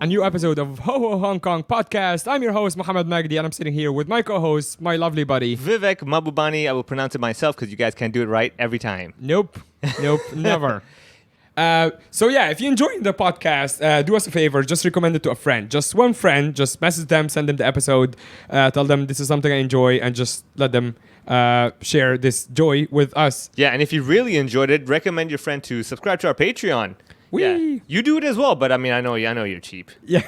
a new episode of Ho Ho Hong Kong podcast. I'm your host, Mohammed Magdi, and I'm sitting here with my co-host, my lovely buddy. Vivek Mabubani. I will pronounce it myself because you guys can't do it right every time. Nope, never. So yeah, if you're enjoying the podcast, do us a favor, just recommend it to a friend. Just one friend, just message them, send them the episode, tell them this is something I enjoy, and just let them share this joy with us. Yeah, and if you really enjoyed it, recommend your friend to subscribe to our Patreon. Wee. Yeah. You do it as well, but I mean, I know you're cheap. Yeah,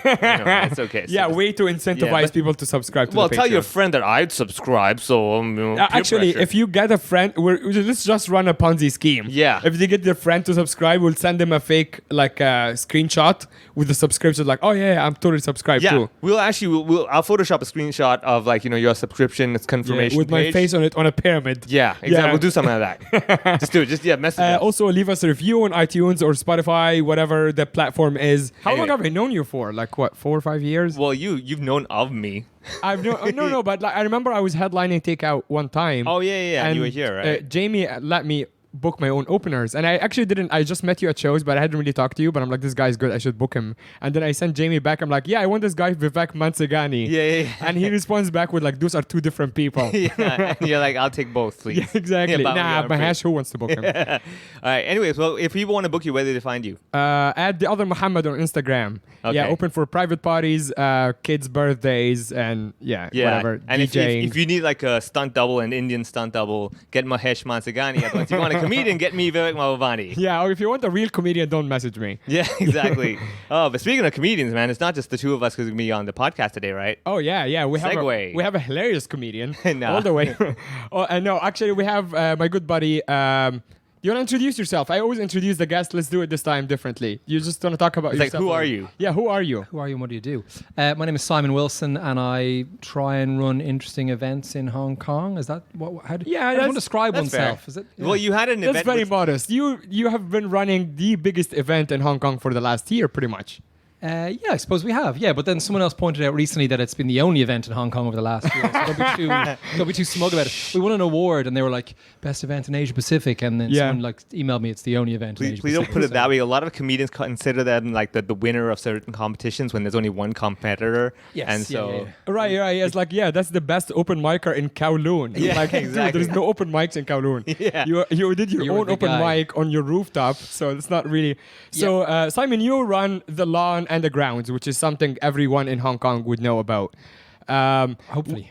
It's okay. So yeah, way to incentivize people to subscribe to the Patreon. tell your friend that I'd subscribe, so actually, pressure. if you get a friend, let's just run a Ponzi scheme. Yeah. If you get your friend to subscribe, we'll send them a fake screenshot with the subscription, like, oh yeah, I'm totally subscribed too. I'll Photoshop a screenshot of your subscription confirmation with my page. face on it on a pyramid. Yeah, exactly. Yeah. We'll do something like that. Just do it. Message us. Also, leave us a review on iTunes or Spotify, whatever the platform is. How long have I known you for? 4 or 5 years? Well, you've known of me. I've known, but I remember I was headlining Takeout one time. Oh yeah, and you were here, right? Jamie let me book my own openers, and I actually didn't. I just met you at shows, but I hadn't really talked to you. But I'm like, this guy's good, I should book him. And then I sent Jamie back. I'm like, yeah, I want this guy Vivek Mansegani. Yeah. And he responds back with like, those are two different people. Yeah, and you're like, I'll take both, please. Yeah, exactly. Mahesh, who wants to book him? All right. Anyways, well, if people want to book you, where do they find you? Add the other Muhammad on Instagram. Okay. Yeah, open for private parties, kids' birthdays, and whatever. And DJing. if you need like a stunt double, an Indian stunt double, get Mahesh Mansegani. If you want a comedian, get me, Vivek Mabubani. Yeah, or if you want a real comedian, don't message me. Yeah, exactly. But speaking of comedians, man, it's not just the two of us who's going to be on the podcast today, right? Oh, yeah. We have a hilarious comedian. All the way. No, actually, we have my good buddy. You want to introduce yourself? I always introduce the guest. Let's do it this time differently. You just want to talk about yourself. Like, who are you? Yeah, who are you? Who are you and what do you do? My name is Simon Wilson, and I try and run interesting events in Hong Kong. Is that how do everyone describe oneself? Fair. Is it? Yeah. Well, you had an event. That's very modest. You have been running the biggest event in Hong Kong for the last year, pretty much. Yeah, I suppose we have. Yeah, but then someone else pointed out recently that it's been the only event in Hong Kong over the last year. So don't be too smug about it. We won an award, and they were like best event in Asia Pacific, and then someone emailed me it's the only event in Asia Please Pacific. don't put it that way. A lot of comedians consider them like the winner of certain competitions when there's only one competitor. Yes. And so Right. It's like, that's the best open micer in Kowloon. Yeah, like, exactly. Dude, there's no open mics in Kowloon. Yeah. You did your own open mic on your rooftop, so it's not really. So Simon, you run the lawn and the grounds, which is something everyone in Hong Kong would know about. Hopefully.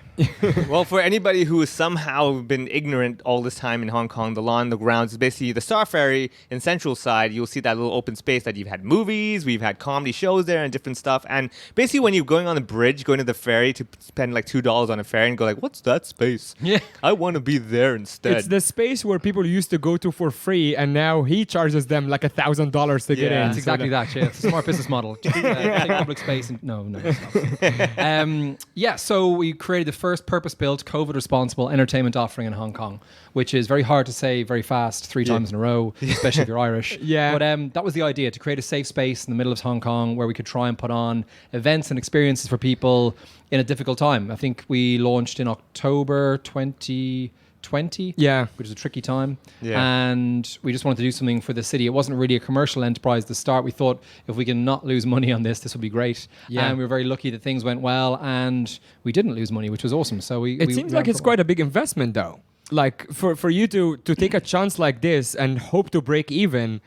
Well, for anybody who has somehow been ignorant all this time in Hong Kong, the lawn, the grounds is basically the Star Ferry in Central Side. You'll see that little open space that you've had movies, we've had comedy shows there and different stuff. And basically when you're going on the bridge, going to the ferry to spend like $2 on a ferry and go like, what's that space? Yeah. I want to be there instead. It's the space where people used to go to for free, and now he charges them like $1,000 to get in. It's exactly that. Yeah, it's a smart business model. Just, take public space and no. It's not. So we created the first purpose-built, COVID-responsible entertainment offering in Hong Kong, which is very hard to say very fast 3 times in a row, especially if you're Irish. Yeah. But that was the idea, to create a safe space in the middle of Hong Kong where we could try and put on events and experiences for people in a difficult time. I think we launched in October 2020, which is a tricky time, and we just wanted to do something for the city. It wasn't really a commercial enterprise at the start. We thought if we can not lose money on this would be great, and we were very lucky that things went well and we didn't lose money, which was awesome. So it seems like it's quite a big investment though, like for you to take a chance like this and hope to break even,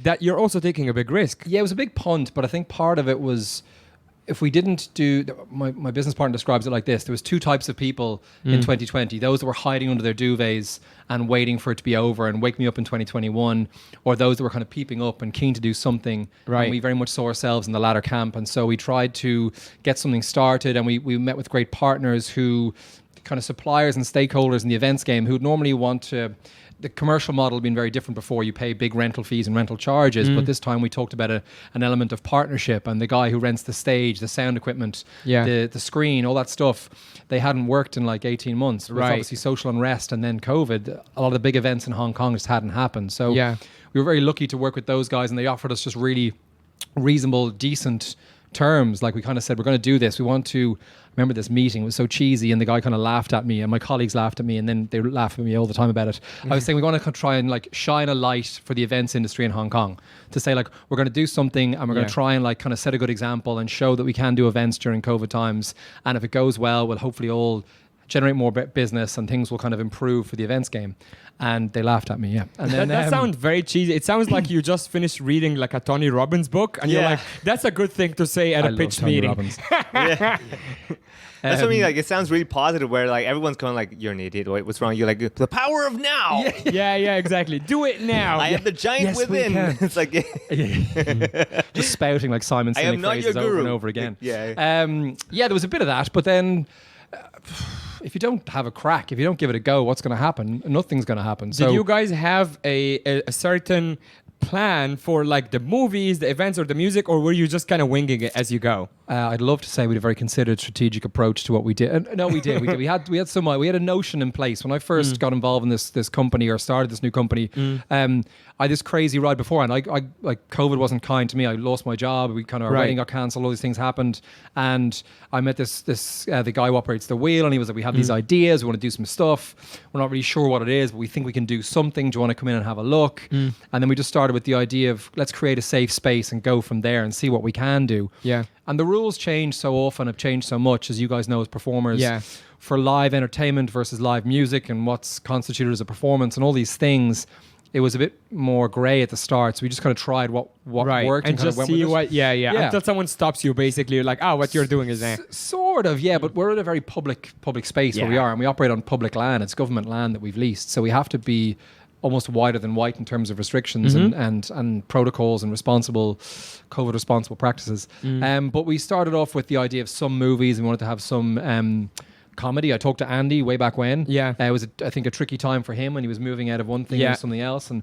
that you're also taking a big risk. It was a big punt, but I think part of it was, if we didn't do, my business partner describes it like this: there was 2 types of people in 2020. Those that were hiding under their duvets and waiting for it to be over and wake me up in 2021, or those that were kind of peeping up and keen to do something. Right. And we very much saw ourselves in the latter camp. And so we tried to get something started, and we met with great partners who, kind of suppliers and stakeholders in the events game, who would normally want to. The commercial model had been very different before. You pay big rental fees and rental charges, but this time we talked about an element of partnership, and the guy who rents the stage, the sound equipment, the screen, all that stuff, they hadn't worked in like 18 months. With obviously social unrest and then COVID, a lot of the big events in Hong Kong just hadn't happened. So we were very lucky to work with those guys, and they offered us just really reasonable, decent terms. Like we kind of said, we're going to do this. We want to. Remember this meeting, it was so cheesy, and the guy kind of laughed at me, and my colleagues laughed at me, and then they laugh at me all the time about it. I was saying we want to try and like shine a light for the events industry in Hong Kong, to say like we're going to do something, and we're going to try and like kind of set a good example and show that we can do events during COVID times, and if it goes well, we'll hopefully all generate more business and things will kind of improve for the events game. And they laughed at me, yeah. And then that sounds very cheesy. It sounds like you just finished reading like a Tony Robbins book, and you're like, that's a good thing to say at a pitch meeting. Yeah. That's what I mean. Like, it sounds really positive, where like everyone's going like, "You're an idiot. What's wrong?" You're like, "The power of now." Yeah, exactly. Do it now. I have the giant within. It's like just spouting like Simon Sinek phrases over and over again. There was a bit of that, but then if you don't have a crack, if you don't give it a go, what's going to happen? Nothing's going to happen. Did you guys have a certain plan for like the movies, the events, or the music, or were you just kind of winging it as you go? I'd love to say we had a very considered, strategic approach to what we did. No, we did. We had a notion in place when I first got involved in this company, or started this new company. I had this crazy ride before, and I like COVID wasn't kind to me. I lost my job. We kind of our wedding got cancelled. All these things happened, and I met the guy who operates the wheel, and he was like, "We have these ideas. We want to do some stuff. We're not really sure what it is, but we think we can do something. Do you want to come in and have a look?" And then we just started with the idea of let's create a safe space and go from there and see what we can do. Yeah. And the rules change so often, have changed so much, as you guys know as performers. Yeah. For live entertainment versus live music, and what's constituted as a performance, and all these things. It was a bit more grey at the start, so we just kind of tried what worked and just see what. Yeah. Until someone stops you, basically, you're like, what you're doing is that. Sort of, yeah. But we're in a very public space where we are, and we operate on public land. It's government land that we've leased, so we have to be almost wider than white in terms of restrictions and protocols and COVID responsible practices. But we started off with the idea of some movies, and we wanted to have some comedy. I talked to Andy way back when. Yeah. It was, I think, a tricky time for him when he was moving out of one thing into something else. And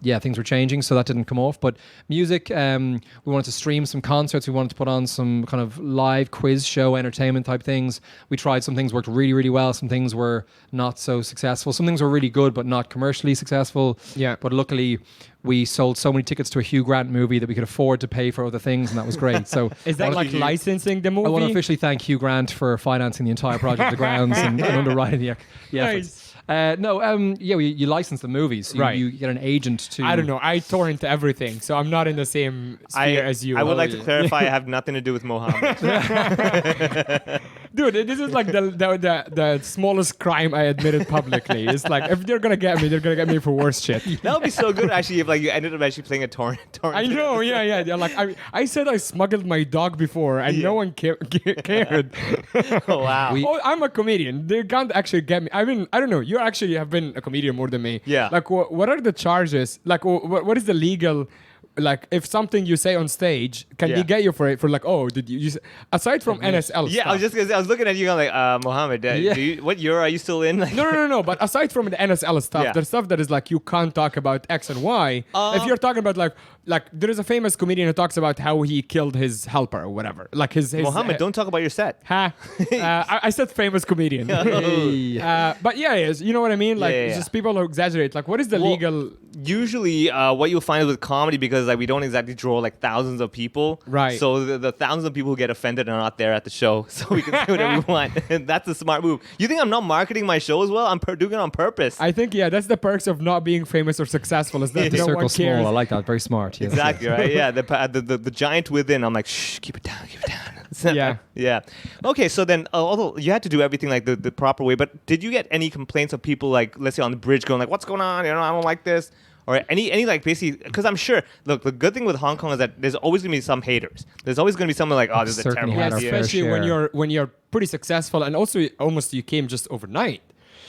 things were changing, so that didn't come off. But music, we wanted to stream some concerts. We wanted to put on some kind of live quiz show, entertainment type things. We tried some things, worked really, really well. Some things were not so successful. Some things were really good, but not commercially successful. Yeah. But luckily, we sold so many tickets to a Hugh Grant movie that we could afford to pay for other things, and that was great. So is that like licensing the movie? I want to officially thank Hugh Grant for financing the entire project of the grounds and underwriting the efforts. You license the movies. You get an agent to. I don't know. I torrent everything, so I'm not in the same sphere as you. I would like to clarify. I have nothing to do with Mohammed. Dude, this is like the smallest crime I admitted publicly. It's like, if they're gonna get me, they're gonna get me for worse shit. That would be so good, actually, if like you ended up actually playing a torrent. I know, yeah. They're like, I said I smuggled my dog before, and no one cared. Oh wow. I'm a comedian. They can't actually get me. I mean, I don't know. You actually have been a comedian more than me. Yeah. Like, what are the charges? Like, what is the legal? Like, if something you say on stage, can they get you for it? For like, did you aside from NSL Yeah, stuff? I was just gonna say, I was looking at you going like, Mohammed, what year are you still in? Like, No. But aside from the NSL stuff, there's stuff that is like, you can't talk about X and Y. If you're talking about like there is a famous comedian who talks about how he killed his helper or whatever. Like his Mohammed, don't talk about your set. I said famous comedian. But you know what I mean? Like, it's just people who exaggerate. Like, what is the legal? Usually, what you'll find with comedy, because like we don't exactly draw like thousands of people, right? So the thousands of people who get offended are not there at the show, so we can say whatever we want. And that's a smart move. You think I'm not marketing my show as well? I'm doing it on purpose. I think that's the perks of not being famous or successful. Is that no one cares. Small. I like that. Very smart. Yes. Exactly right. Yeah. The giant within. I'm like, shh, keep it down. Yeah. Okay. So then, although you had to do everything like the proper way, but did you get any complaints of people like, let's say on the bridge, going like, "What's going on? I don't like this." Or any like basically, because I'm sure, look, the good thing with Hong Kong is that there's always going to be some haters. There's always going to be someone like, this is a terrible idea. Especially when you're pretty successful, and also almost you came just overnight.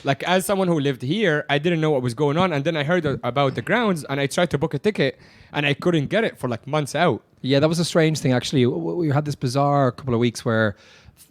Like, as someone who lived here, I didn't know what was going on, and then I heard about the grounds, and I tried to book a ticket, and I couldn't get it for like months out. Yeah, that was a strange thing actually. We had this bizarre couple of weeks where,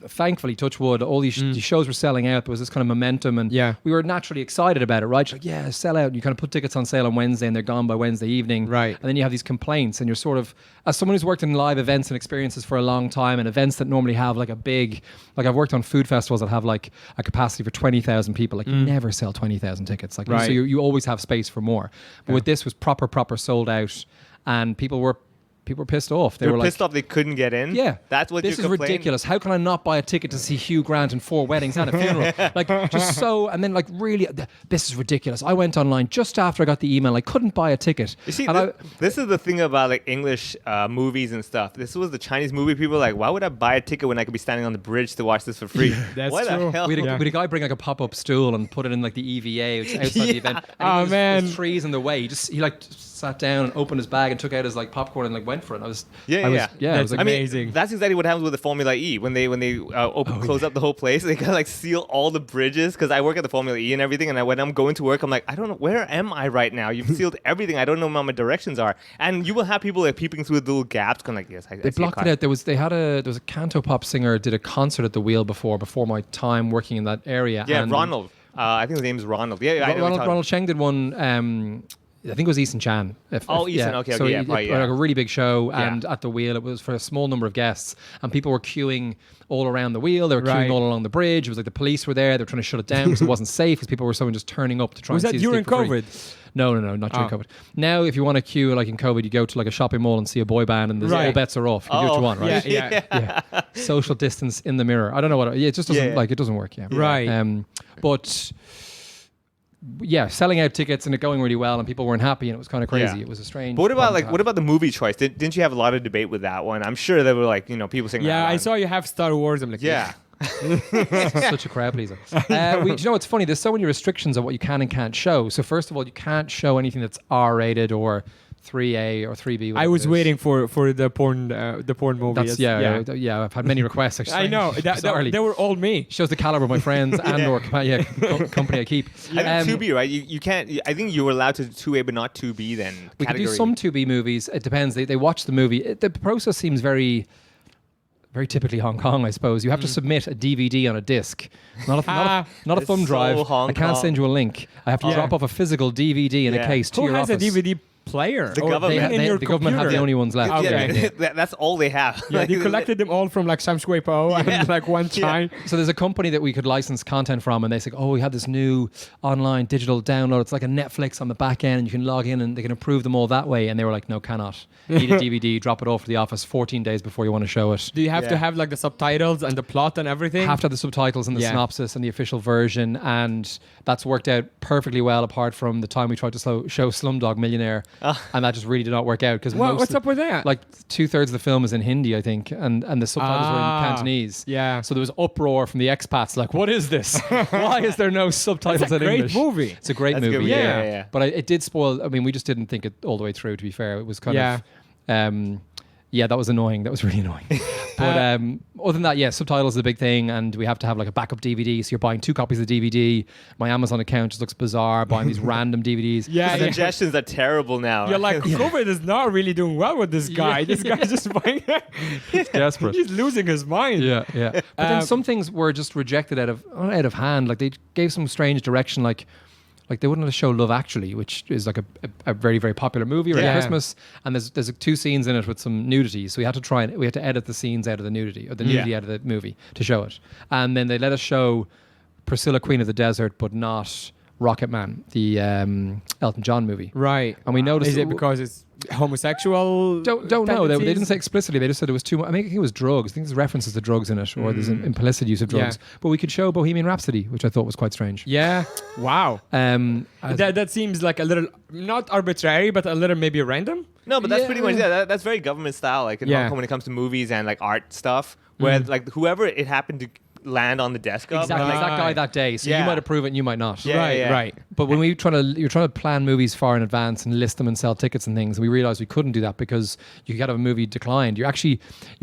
thankfully, touch wood, all these shows were selling out. There was this kind of momentum, and we were naturally excited about it, right? Like, sell out. And you kind of put tickets on sale on Wednesday, and they're gone by Wednesday evening, right? And then you have these complaints, and you're sort of, as someone who's worked in live events and experiences for a long time, and events that normally have like a big, like I've worked on food festivals that have like a capacity for 20,000 people. Like, you never sell 20,000 tickets. Like, so you always have space for more. But with this, was proper sold out, and people were people were pissed off. They were like, pissed off they couldn't get in. Yeah, that's what this you're is ridiculous. How can I not buy a ticket to see Hugh Grant in 4 weddings and a funeral? Like just so, and then like really, this is ridiculous. I went online just after I got the email. I couldn't buy a ticket. You see, and this is the thing about like English movies and stuff. This was the Chinese movie people like, why would I buy a ticket when I could be standing on the bridge to watch this for free? That's what true. the hell? we had a guy bring like a pop-up stool and put it in like the EVA which is outside the event. And Oh, there's man. trees in the way. He like sat down and opened his bag and took out his like popcorn and like went for it. I was That's like, amazing. That's exactly what happens with the Formula E when they close up the whole place. They gotta like seal all the bridges because I work at the Formula E and everything. And when I'm going to work, I'm like, I don't know, where am I right now? You've sealed everything. I don't know where my directions are. And you will have people like peeping through the little gaps, going like, yes, I they see a blocked car. it out. There was a canto pop singer did a concert at the Wheel before my time working in that area. Yeah, and Ronald. I think his name is Ronald. Yeah, I know. Ronald Cheng did one. I think it was Easton Chan. Easton. Okay, so yeah, probably, yeah. like a really big show, Yeah. and at the Wheel, it was for a small number of guests, and people were queuing all around the Wheel. They were queuing Right. all along the bridge. It was like the police were there. They were trying to shut it down because it wasn't safe because people were just turning up to try Was and that see the during thing for free. COVID? No, not during Oh. COVID. Now, if you want to queue like in COVID, you go to like a shopping mall and see a boy band, and Right. all bets are off. You can do what you want, right? Yeah. Yeah. Social distance in the mirror. I don't know what. It just doesn't Yeah. it doesn't work. Yeah. Right. But yeah, selling out tickets and it going really well, and people weren't happy, and it was kind of crazy. Yeah. It was a strange. But what about problem to what have. about the movie choice? Didn't you have a lot of debate with that one? I'm sure there were like people saying. Yeah, that I one. saw you have Star Wars. I'm like, Yeah. Such a crowd pleaser. You know what's funny? There's so many restrictions on what you can and can't show. So first of all, you can't show anything that's R-rated or 3A or 3B. I whatever was it is. waiting for the porn movie. That's I've had many requests actually. I know. Bizarrely. They were all me. Shows the caliber of my friends and or company I keep. I think 2B, right? You can't. I think you were allowed to 2A, but not 2B. Then We could do category. some 2B movies. It depends. They watch the movie. The process seems very typically Hong Kong, I suppose. You have to submit a DVD on a disc, not a It's thumb so drive. Hong I can't Kong. send you a link. I have to Yeah. drop off a physical DVD in a Yeah. case to Who your has office. a DVD player? The Or government. in your the government have the computer? only ones left. Okay. That's all they have. Yeah, Like, they collected them all from like Sam Shui Po and like one time. So there's a company that we could license content from, and they say, "Oh, we have this new online digital download. It's like a Netflix on the back end, and you can log in, and they can approve them all that way." And they were like, "No, cannot. Need a DVD. Drop it off to the office 14 days before you want to show it." Do you have to Yeah. have like the subtitles and the plot and everything? Have to have the subtitles and the Yeah. synopsis and the official version, and that's worked out perfectly well. Apart from the time we tried to show Slumdog Millionaire, and that just really did not work out because What's up with that? Like 2/3 of the film is in Hindi, I think, and the subtitles were in Cantonese. Yeah. So there was uproar from the expats, like, "What is this? Why is there no subtitles It's a in great English?" movie. It's a great That's a movie. good movie, yeah. But it did spoil. I mean, we just didn't think it all the way through. To be fair, it was kind Yeah. of. Yeah, that was annoying. That was really annoying. But other than that, yeah, subtitles is a big thing, and we have to have like a backup DVD. So you're buying 2 copies of the DVD. My Amazon account just looks bizarre, buying these random DVDs. Yeah, yeah. Suggestions are terrible now. You're like, COVID is not really doing well with this guy. Yeah. This guy's just buying. Desperate. He's losing his mind. Yeah, yeah. But then some things were just rejected out of hand. Like they gave some strange direction, like they wouldn't let us show Love Actually, which is like a very, very popular movie around Yeah. Christmas, and there's 2 scenes in it with some nudity. So we had to edit the scenes out of the nudity, or the nudity out of the movie to show it. And then they let us show Priscilla, Queen of the Desert, but not Rocket Man, the Elton John movie. Right. And we noticed Is it because it's homosexual? Don't know. They tendencies? didn't say explicitly. They just said it was too much. I think it was drugs. I think there's references to drugs in it, or there's an implicit use of drugs. Yeah. But we could show Bohemian Rhapsody, which I thought was quite strange. Yeah. Wow. As- That seems like a little not arbitrary, but a little maybe random. No, but that's Yeah. pretty much that's very government style, like in Yeah. Hong Kong when it comes to movies and like art stuff, where like whoever it happened to land on the desk of. Exactly, like, it's that guy that day. So Yeah. you might approve it and you might not. Yeah, right. yeah. Right. But when you're trying to plan movies far in advance and list them and sell tickets and things, we realized we couldn't do that because you could have a movie declined. You're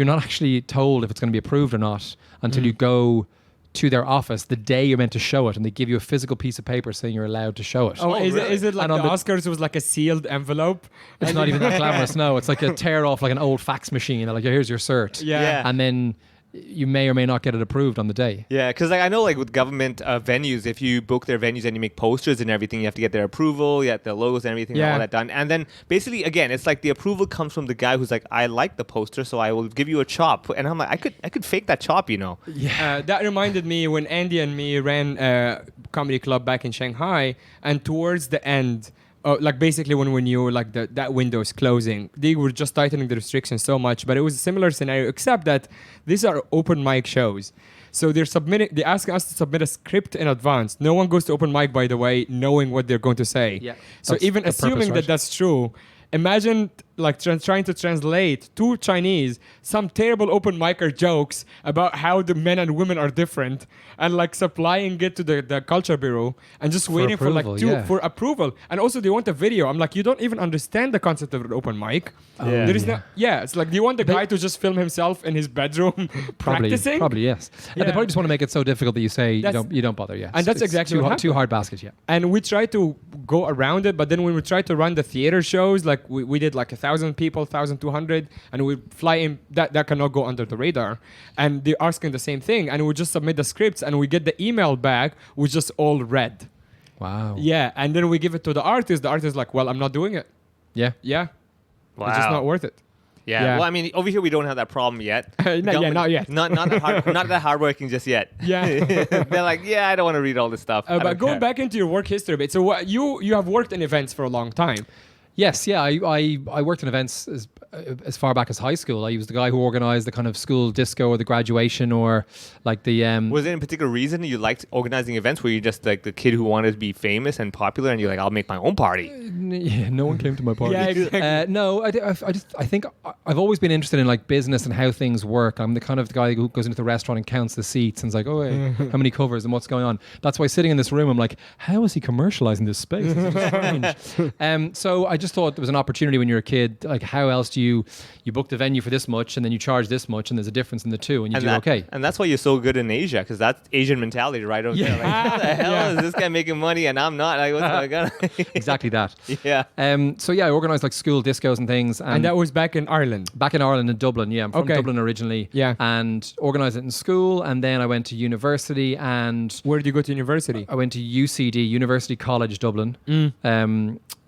not actually told if it's going to be approved or not until you go to their office the day you're meant to show it, and they give you a physical piece of paper saying you're allowed to show it. Oh, is really? it like And the on the- Oscars was like a sealed envelope? It's not even that glamorous. No, it's like a tear off like an old fax machine. They're like, here's your cert. Yeah. Yeah. And then you may or may not get it approved on the day. Yeah, because like I know like with government venues, if you book their venues and you make posters and everything, you have to get their approval, you have their logos and everything, and Yeah. all that done. And then basically, again, it's like the approval comes from the guy who's like, I like the poster, so I will give you a chop. And I'm like, I could fake that chop, you know. That reminded me when Andy and me ran a comedy club back in Shanghai, and towards the end, Like basically when we knew like that window is closing, they were just tightening the restrictions so much. But it was a similar scenario, except that these are open mic shows. So they ask us to submit a script in advance. No one goes to open mic, by the way, knowing what they're going to say. Yeah. So That's even the assuming purpose, that right? that's true, imagine like trying to translate to Chinese some terrible open micer jokes about how the men and women are different, and like supplying it to the culture bureau and just waiting for approval, like yeah. for approval. And also they want a video. I'm like, you don't even understand the concept of an open mic. Yeah. There is no. Yeah, it's like, do you want the guy to just film himself in his bedroom practicing? Probably yes. And Yeah. they probably just want to make it so difficult that you say That's- you don't bother. Yeah, and that's It's exactly too what hard, too happened. hard basket. Yeah. And we try to go around it, but then when we try to run the theater shows, like we did like 1,000 people, 1,200, and we fly in, that cannot go under the radar. And they're asking the same thing, and we just submit the scripts, and we get the email back, which just all red. Wow. Yeah, and then we give it to the artist. The artist is like, well, I'm not doing it. Yeah. Yeah, Wow. it's just not worth it. Yeah. Yeah. Well, I mean, over here we don't have that problem yet. Not yet. Not that hardworking just yet. Yeah. They're like, yeah, I don't want to read all this stuff. I But don't going care. back into your work history a bit, so what, you have worked in events for a long time. Yes, yeah. I worked in events as far back as high school. I was the guy who organized the kind of school disco or the graduation or like the Was there any particular reason you liked organizing events? Were you just like the kid who wanted to be famous and popular, and you're like, I'll make my own party? yeah, no one came to my party. Yeah, exactly. No, I think I've always been interested in like business and how things work. I'm the kind of guy who goes into the restaurant and counts the seats and is like, oh, wait, how many covers and what's going on. That's why sitting in this room, I'm like, how is he commercializing this space? This is strange. So I just thought there was an opportunity when you're a kid. Like, how else do you book the venue for this much and then you charge this much and there's a difference in the two and you do okay. And that's why you're so good in Asia, because that's Asian mentality, right? Over there. Like, how the hell is this guy making money and I'm not? Like, what's going on? Exactly that. Yeah. So yeah, I organised like school discos and things. And that was back in Ireland. Back in Ireland, in Dublin, yeah. I'm from Okay. Dublin originally. Yeah. And organised it in school, and then I went to university, and Where did you go to university? I went to UCD, University College Dublin,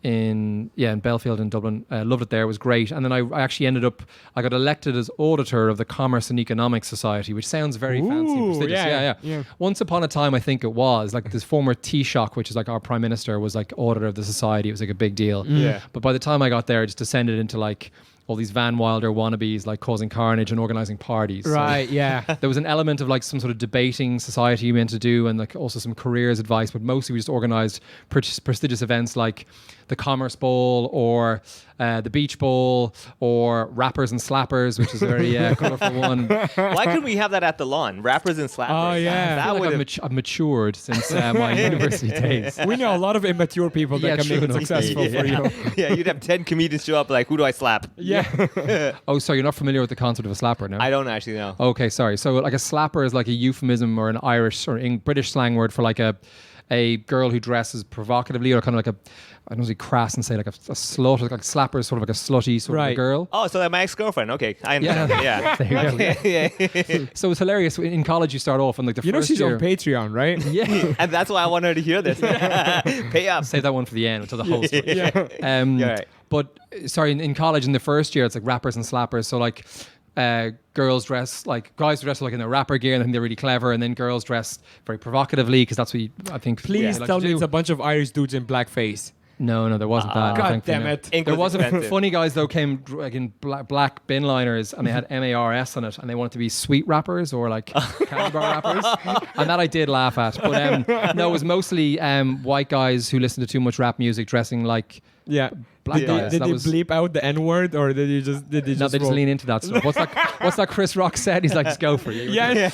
in Belfield in Dublin. Loved it there. It was great. And then I actually ended up, I got elected as auditor of the Commerce and Economics Society, which sounds very fancy and Ooh, prestigious. yeah. Once upon a time, I think it was like this former Taoiseach, which is like our prime minister, was like auditor of the society. It was like a big deal. Yeah. But by the time I got there, it just descended into like all these Van Wilder wannabes, like causing carnage and organising parties. So Right, yeah. there was an element of like some sort of debating society you meant to do, and like also some careers advice, but mostly we just organised prestigious events like the Commerce Bowl or the Beach Bowl or Rappers and Slappers, which is a very colourful one. Why couldn't we have that at the lawn? Rappers and slappers. Oh, yeah. I That feel like would I've matured since my university days. We know a lot of immature people that Yeah, can make true it enough. successful for you. Yeah, you'd have 10 comedians show up like, who do I slap? Yeah. Oh, so you're not familiar with the concept of a slapper, no? I don't actually know. Okay, sorry. So like a slapper is like a euphemism or an Irish or British slang word for like a girl who dresses provocatively, or kind of like I don't know, crass and say like a slut, like a slapper is sort of like a slutty sort of a Right. girl. Oh, so like my ex-girlfriend. Okay. I Yeah. understand. Yeah. There you go. Yeah. So it's hilarious. In college, you start off and like the You know first she's year. on Patreon, right? Yeah. And that's why I want her to hear this. Pay up. Save that one for the end until the whole story. Yeah. Yeah, right. But sorry, in college in the first year, it's like rappers and slappers. So like guys dress like in their rapper gear and then they're really clever, and then girls dress very provocatively because that's what I think. Please like tell to me do. it's a bunch of Irish dudes in blackface. No, there wasn't that. God thankfully, damn no. it. Ink There was wasn't. expensive. Funny guys though came like in black bin liners, and they had MARS on it, and they wanted to be sweet rappers or like candy bar rappers, and that I did laugh at. But no, it was mostly white guys who listened to too much rap music dressing like Yeah. black Did, guys. they, did That they was- bleep out the N word, or did they just No, they just roll? lean into that stuff. What's that Chris Rock said? He's like, just go for it. Yeah.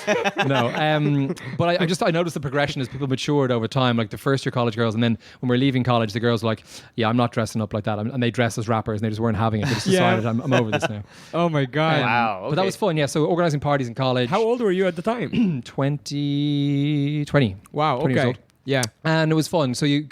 No, but I noticed the progression as people matured over time. Like the first year college girls, and then when we're leaving college, the girls were like, "Yeah, I'm not dressing up like that," and they dress as rappers, and they just weren't having it. They just Yeah. decided, I'm over this now. Oh my god. Wow. But that okay. was fun. Yeah. So organizing parties in college. How old were you at the time? 20. Wow. 20 years Okay. old. Yeah. And it was fun. So I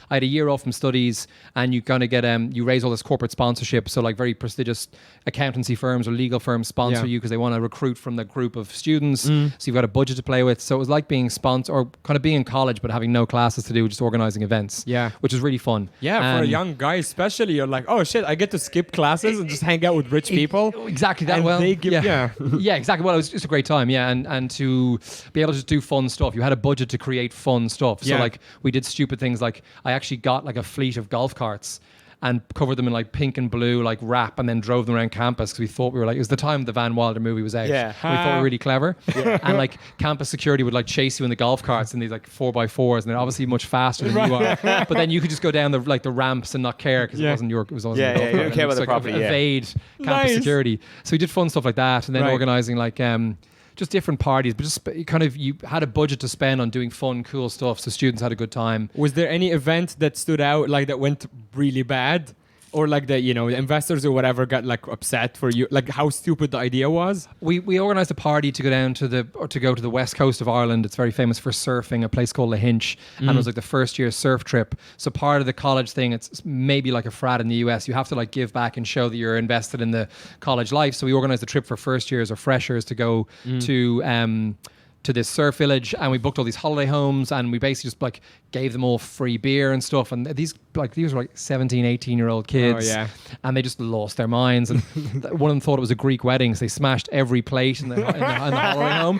had a year off from studies, and you kind of get you raise all this corporate sponsorship. So like very prestigious accountancy firms or legal firms sponsor Yeah. you because they want to recruit from the group of students. So you've got a budget to play with. So it was like being sponsored or kind of being in college but having no classes to do, just organizing events. Yeah. which is really fun. Yeah, for a young guy especially, you're like, oh shit, I get to skip classes and just hang out with rich people. Exactly that. And Well, they give, yeah. yeah, exactly. Well, it was just a great time. Yeah, and to be able to do fun stuff. You had a budget to create fun stuff. stuff. So Yeah. like we did stupid things. Like I actually got like a fleet of golf carts and covered them in like pink and blue like wrap, and then drove them around campus because we thought we were like, it was the time the Van Wilder movie was out. Yeah. And we thought we were really clever. And like campus security would like chase you in the golf carts in these like 4x4s, and they're obviously much faster than you are. But then you could just go down the ramps and not care because it wasn't your, it was Yeah, your golf you cart. don't And care it about was, the like, property, yeah. evade campus Nice. security. So we did fun stuff like that, and then Right. organizing like just different parties, but just kind of you had a budget to spend on doing fun, cool stuff, so students had a good time. Was there any event that stood out, like that went really bad? Or like the investors or whatever got like upset for you, like how stupid the idea was? We organised a party to go down to the west coast of Ireland. It's very famous for surfing, a place called Lahinch, and it was like the first year surf trip. So part of the college thing, it's maybe like a frat in the US. You have to like give back and show that you're invested in the college life. So we organised a trip for first years or freshers to go to this surf village, and we booked all these holiday homes, and we basically just like gave them all free beer and stuff, and these were like 17 18-year-old kids, Oh, yeah. and they just lost their minds, and one of them thought it was a Greek wedding, so they smashed every plate in the holiday home.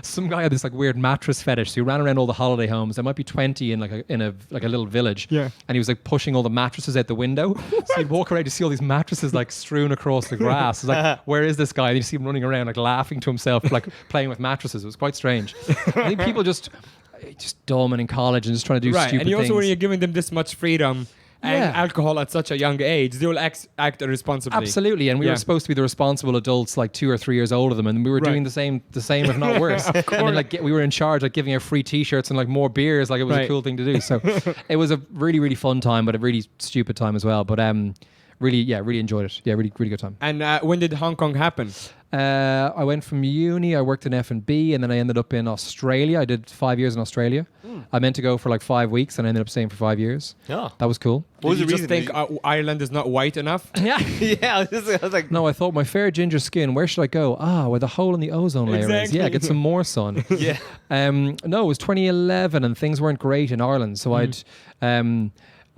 Some guy had this like weird mattress fetish, so he ran around all the holiday homes. There might be 20 in a little village, Yeah. and he was like pushing all the mattresses out the window. So he'd walk around to see all these mattresses like strewn across the grass. It's like, where is this guy? And you see him running around like laughing to himself, like playing with mattresses. It was quite strange. I think people just dumb and in college and just trying to do Right, stupid and you also things. when you're giving them this much freedom and Yeah. alcohol at such a young age, they will act irresponsibly. Absolutely, and we Yeah. were supposed to be the responsible adults, like 2 or 3 years older than them, and we were Right. doing the same, if not worse. And then, like we were in charge, like giving out free T-shirts and like more beers, like it was Right. a cool thing to do. So it was a really, really fun time, but a really stupid time as well. But really enjoyed it. Yeah, really, really good time. And when did Hong Kong happen? I went from uni, I worked in F&B, and then I ended up in Australia. I did 5 years in Australia. I meant to go for like 5 weeks, and I ended up staying for 5 years. Oh. That was cool. What was Did the you just reason? think Ireland is not white enough? Yeah. Yeah, I was like, No, I thought my fair ginger skin, where should I go? Where the hole in the ozone layer is. Exactly. Yeah, get some more sun. yeah. No, it was 2011 and things weren't great in Ireland. So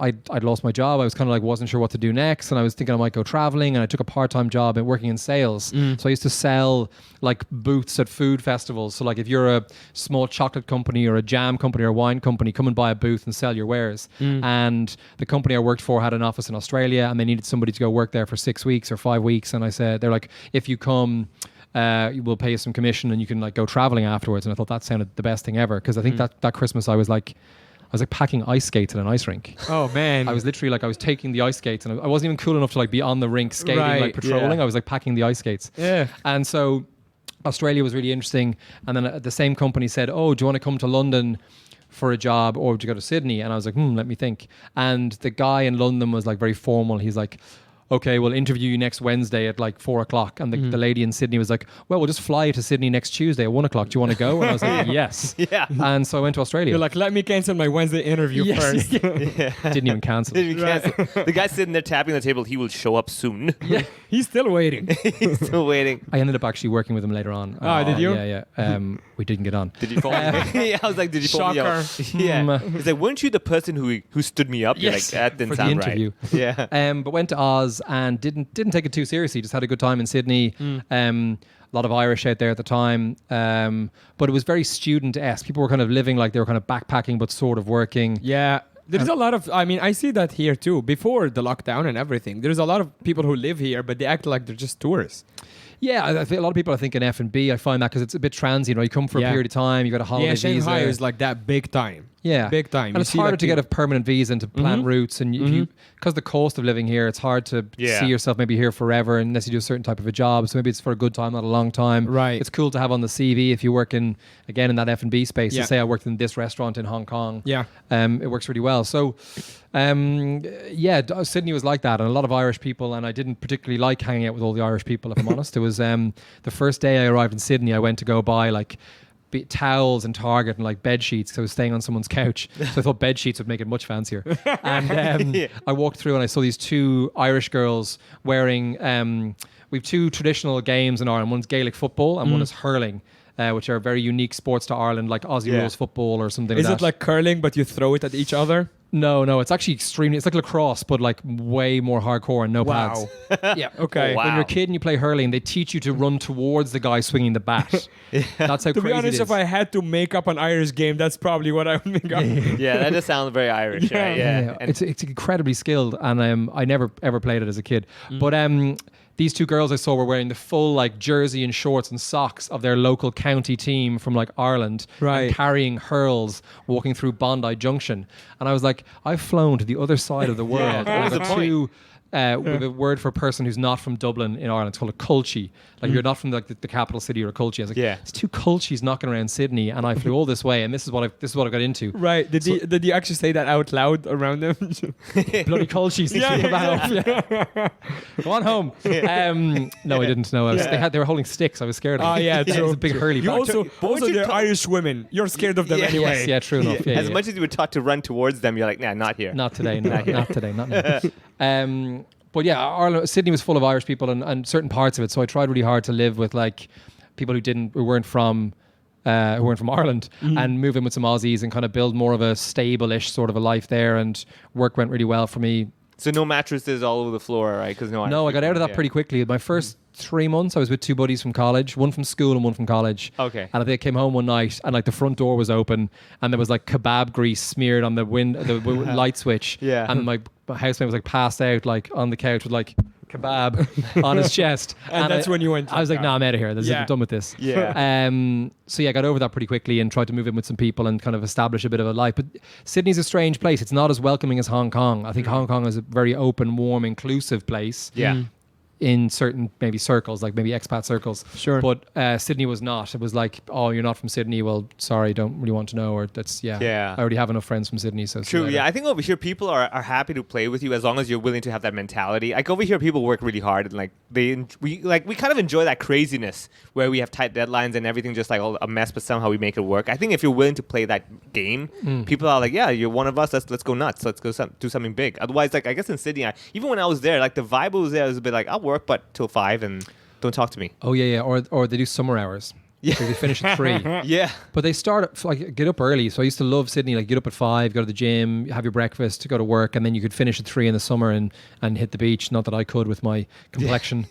I'd lost my job. I was kind of like wasn't sure what to do next, and I was thinking I might go traveling. And I took a part-time job at working in sales. So I used to sell like booths at food festivals. So like if you're a small chocolate company or a jam company or a wine company, come and buy a booth and sell your wares. And the company I worked for had an office in Australia, and they needed somebody to go work there for 6 weeks or 5 weeks. And I said, they're like, if you come, we'll pay you some commission and you can like go traveling afterwards. And I thought that sounded the best thing ever, because I think that Christmas I was like packing ice skates at an ice rink. Oh man, I was literally like, I was taking the ice skates, and I wasn't even cool enough to like be on the rink skating, Right, like patrolling. yeah. I was like packing the ice skates. Yeah. And so Australia was really interesting. And then the same company said, oh, do you want to come to London for a job, or would you go to Sydney? And I was like, let me think. And the guy in London was like very formal. He's like, okay, we'll interview you next Wednesday at like 4:00. And the lady in Sydney was like, well, we'll just fly you to Sydney next Tuesday at 1:00. Do you want to go? And I was like, yes. Yeah. And so I went to Australia. You're like, let me cancel my Wednesday interview Yes. first. Didn't even cancel. The guy sitting there tapping the table, he will show up soon. Yeah. He's still waiting. He's still waiting. I ended up actually working with him later on. Oh, did you? Yeah, yeah. We didn't get on. Did you phone me? Yeah, I was like, did you phone me out? Shocker. Yeah. He's like, weren't you the person who stood me up? You're Yes. like, that didn't For the sound interview. right. Yeah. But went to Oz and didn't take it too seriously. Just had a good time in Sydney. A lot of Irish out there at the time. But it was very student-esque. People were kind of living like they were kind of backpacking, but sort of working. Yeah. There's a lot of, I mean, I see that here too. Before the lockdown and everything, there's a lot of people who live here, but they act like they're just tourists. Yeah, I think a lot of people I think in F&B, I find that because it's a bit transient. You come for a Yeah. period of time, you got a holiday Yeah, Shanghai visa. is like that big time. Yeah, Big time. And You it's see harder that to get a too. permanent visa and to plant roots, and because the cost of living here, it's hard to Yeah. see yourself maybe here forever unless you do a certain type of a job. So maybe it's for a good time, not a long time. Right. It's cool to have on the CV if you work in that F&B space. Yeah. So say I worked in this restaurant in Hong Kong. Yeah. It works really well. So, Sydney was like that, and a lot of Irish people, and I didn't particularly like hanging out with all the Irish people, if I'm honest. It was the first day I arrived in Sydney, I went to go buy like towels in Target and like bed sheets, because I was staying on someone's couch. So I thought bed sheets would make it much fancier. And I walked through and I saw these two Irish girls wearing, we have two traditional games in Ireland. One's Gaelic football and one is hurling. Which are very unique sports to Ireland, like Aussie Yeah. rules football or something Is like it that. like curling, but you throw it at each other? No, it's actually extremely. It's like lacrosse, but like way more hardcore and no pads. Wow. Yeah. Okay. Oh, wow. When you're a kid and you play hurling, they teach you to run towards the guy swinging the bat. That's how To crazy be honest, it if is. I had to make up an Irish game, that's probably what I would make up. Yeah, that does sound very Irish, right? Yeah. And It's incredibly skilled, and I never ever played it as a kid. Mm. But these two girls I saw were wearing the full like jersey and shorts and socks of their local county team from like Ireland, Right. and carrying hurls, walking through Bondi Junction, and I was like, I've flown to the other side of the world. Yeah, And what I've was got the point? two. With a word for a person who's not from Dublin in Ireland, it's called a culchie. Like you're not from like the capital city or a culchie. I was like, Yeah. there's two culchies knocking around Sydney, and I flew all this way, and this is what I got into. Right. Did you actually say that out loud around them? Bloody culchies. Yeah, Go on home. No, I didn't know. They were holding sticks. I was scared of them. Oh, yeah, It true. was a big hurly You back. also you they're talk- Irish women. You're scared of them Yeah. anyway. Yes, yeah, true enough. Yeah, as yeah. much as you were taught to run towards them, you're like, nah, not here. Not today. Not today. Not now. But yeah, Ireland, Sydney was full of Irish people and certain parts of it. So I tried really hard to live with like people who weren't from Ireland, and move in with some Aussies and kind of build more of a stable-ish sort of a life there. And work went really well for me. So no mattresses all over the floor, right? Because No, I got out of that pretty quickly. My first 3 months, I was with two buddies from college, one from school and one from college. Okay. And I think I came home one night and like the front door was open and there was like kebab grease smeared on the light switch. Yeah. And my housemate was like passed out like on the couch with like kebab on his chest. And that's when you went, I was like, "Oh." nah, I'm out of here. Yeah. I'm done with this. Yeah. So yeah, I got over that pretty quickly and tried to move in with some people and kind of establish a bit of a life. But Sydney's a strange place. It's not as welcoming as Hong Kong. I think Hong Kong is a very open, warm, inclusive place. Yeah. In certain maybe circles, like maybe expat circles. Sure. But Sydney was not. It was like, oh, you're not from Sydney. Well, sorry, don't really want to know. Or that's, Yeah. I already have enough friends from Sydney. So see you True. later. Yeah, I think over here people are happy to play with you as long as you're willing to have that mentality. Like over here, people work really hard and like we kind of enjoy that craziness where we have tight deadlines and everything just like all a mess, but somehow we make it work. I think if you're willing to play that game, people are like, yeah, you're one of us. Let's go nuts. Let's go do something big. Otherwise, like I guess in Sydney, even when I was there, like the vibe was there was a bit like I'll work, but till 5 and don't talk to me. Oh yeah. Or they do summer hours. Yeah. So they finish at 3. Yeah. But they start at, like get up early. So I used to love Sydney. Like get up at 5, go to the gym, have your breakfast, go to work, and then you could finish at 3 in the summer and hit the beach. Not that I could with my complexion,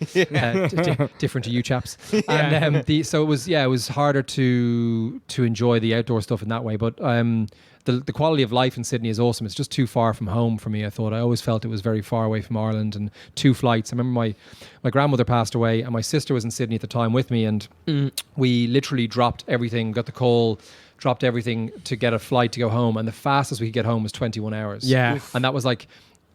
different to you chaps. And so it was harder to enjoy the outdoor stuff in that way. But the quality of life in Sydney is awesome. It's just too far from home for me. I always felt it was very far away from Ireland, and 2 flights. I remember my grandmother passed away and my sister was in Sydney at the time with me, and we literally dropped everything, got the call, dropped everything to get a flight to go home, and the fastest we could get home was 21 hours. Yeah. Oof. And that was like,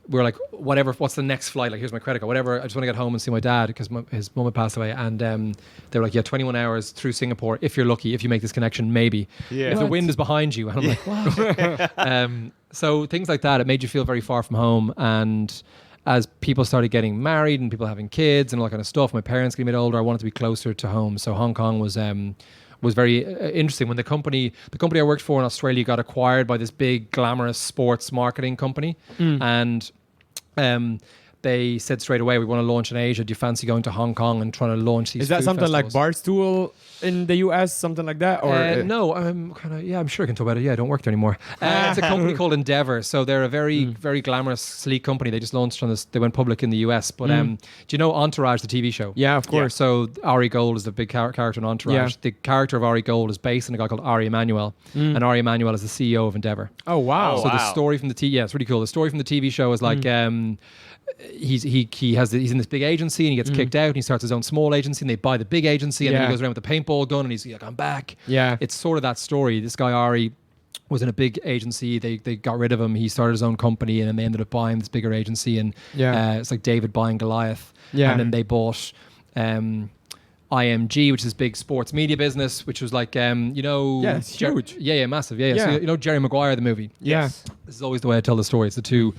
we were like, whatever, what's the next flight? Like, here's my credit card, whatever. I just want to get home and see my dad because his mum had passed away. And they were like, yeah, 21 hours through Singapore. If you're lucky, if you make this connection, maybe. Yeah. If the wind is behind you. And I'm like, what? So things like that, it made you feel very far from home. And as people started getting married and people having kids and all that kind of stuff, my parents getting a bit older, I wanted to be closer to home. So Hong Kong was very interesting. When the company I worked for in Australia got acquired by this big glamorous sports marketing company, and they said straight away, we want to launch in Asia. Do you fancy going to Hong Kong and trying to launch these? Is that food something like festivals? Barstool in the US, something like that? Or No, I'm I'm sure I can talk about it. Yeah, I don't work there anymore. It's a company called Endeavor. So they're a very, very glamorous, sleek company. They just launched on this. They went public in the US. But do you know Entourage, the TV show? Yeah, of course. So Ari Gold is the big character in Entourage. Yeah. The character of Ari Gold is based on a guy called Ari Emanuel, and Ari Emanuel is the CEO of Endeavor. Oh wow. Oh, So wow. the story from the it's really cool. The story from the TV show is like he's in this big agency and he gets kicked out and he starts his own small agency and they buy the big agency and then Yeah. he goes around with a paintball gun and he's like, I'm back. Yeah. It's sort of that story. This guy Ari was in a big agency. They got rid of him. He started his own company and then they ended up buying this bigger agency and it's like David buying Goliath. Yeah. And then they bought IMG, which is big sports media business, which was like Yeah, it's huge. Yeah, massive. Yeah. Yeah. So you know Jerry Maguire, the movie. Yeah. Yes. This is always the way I tell the story. It's the two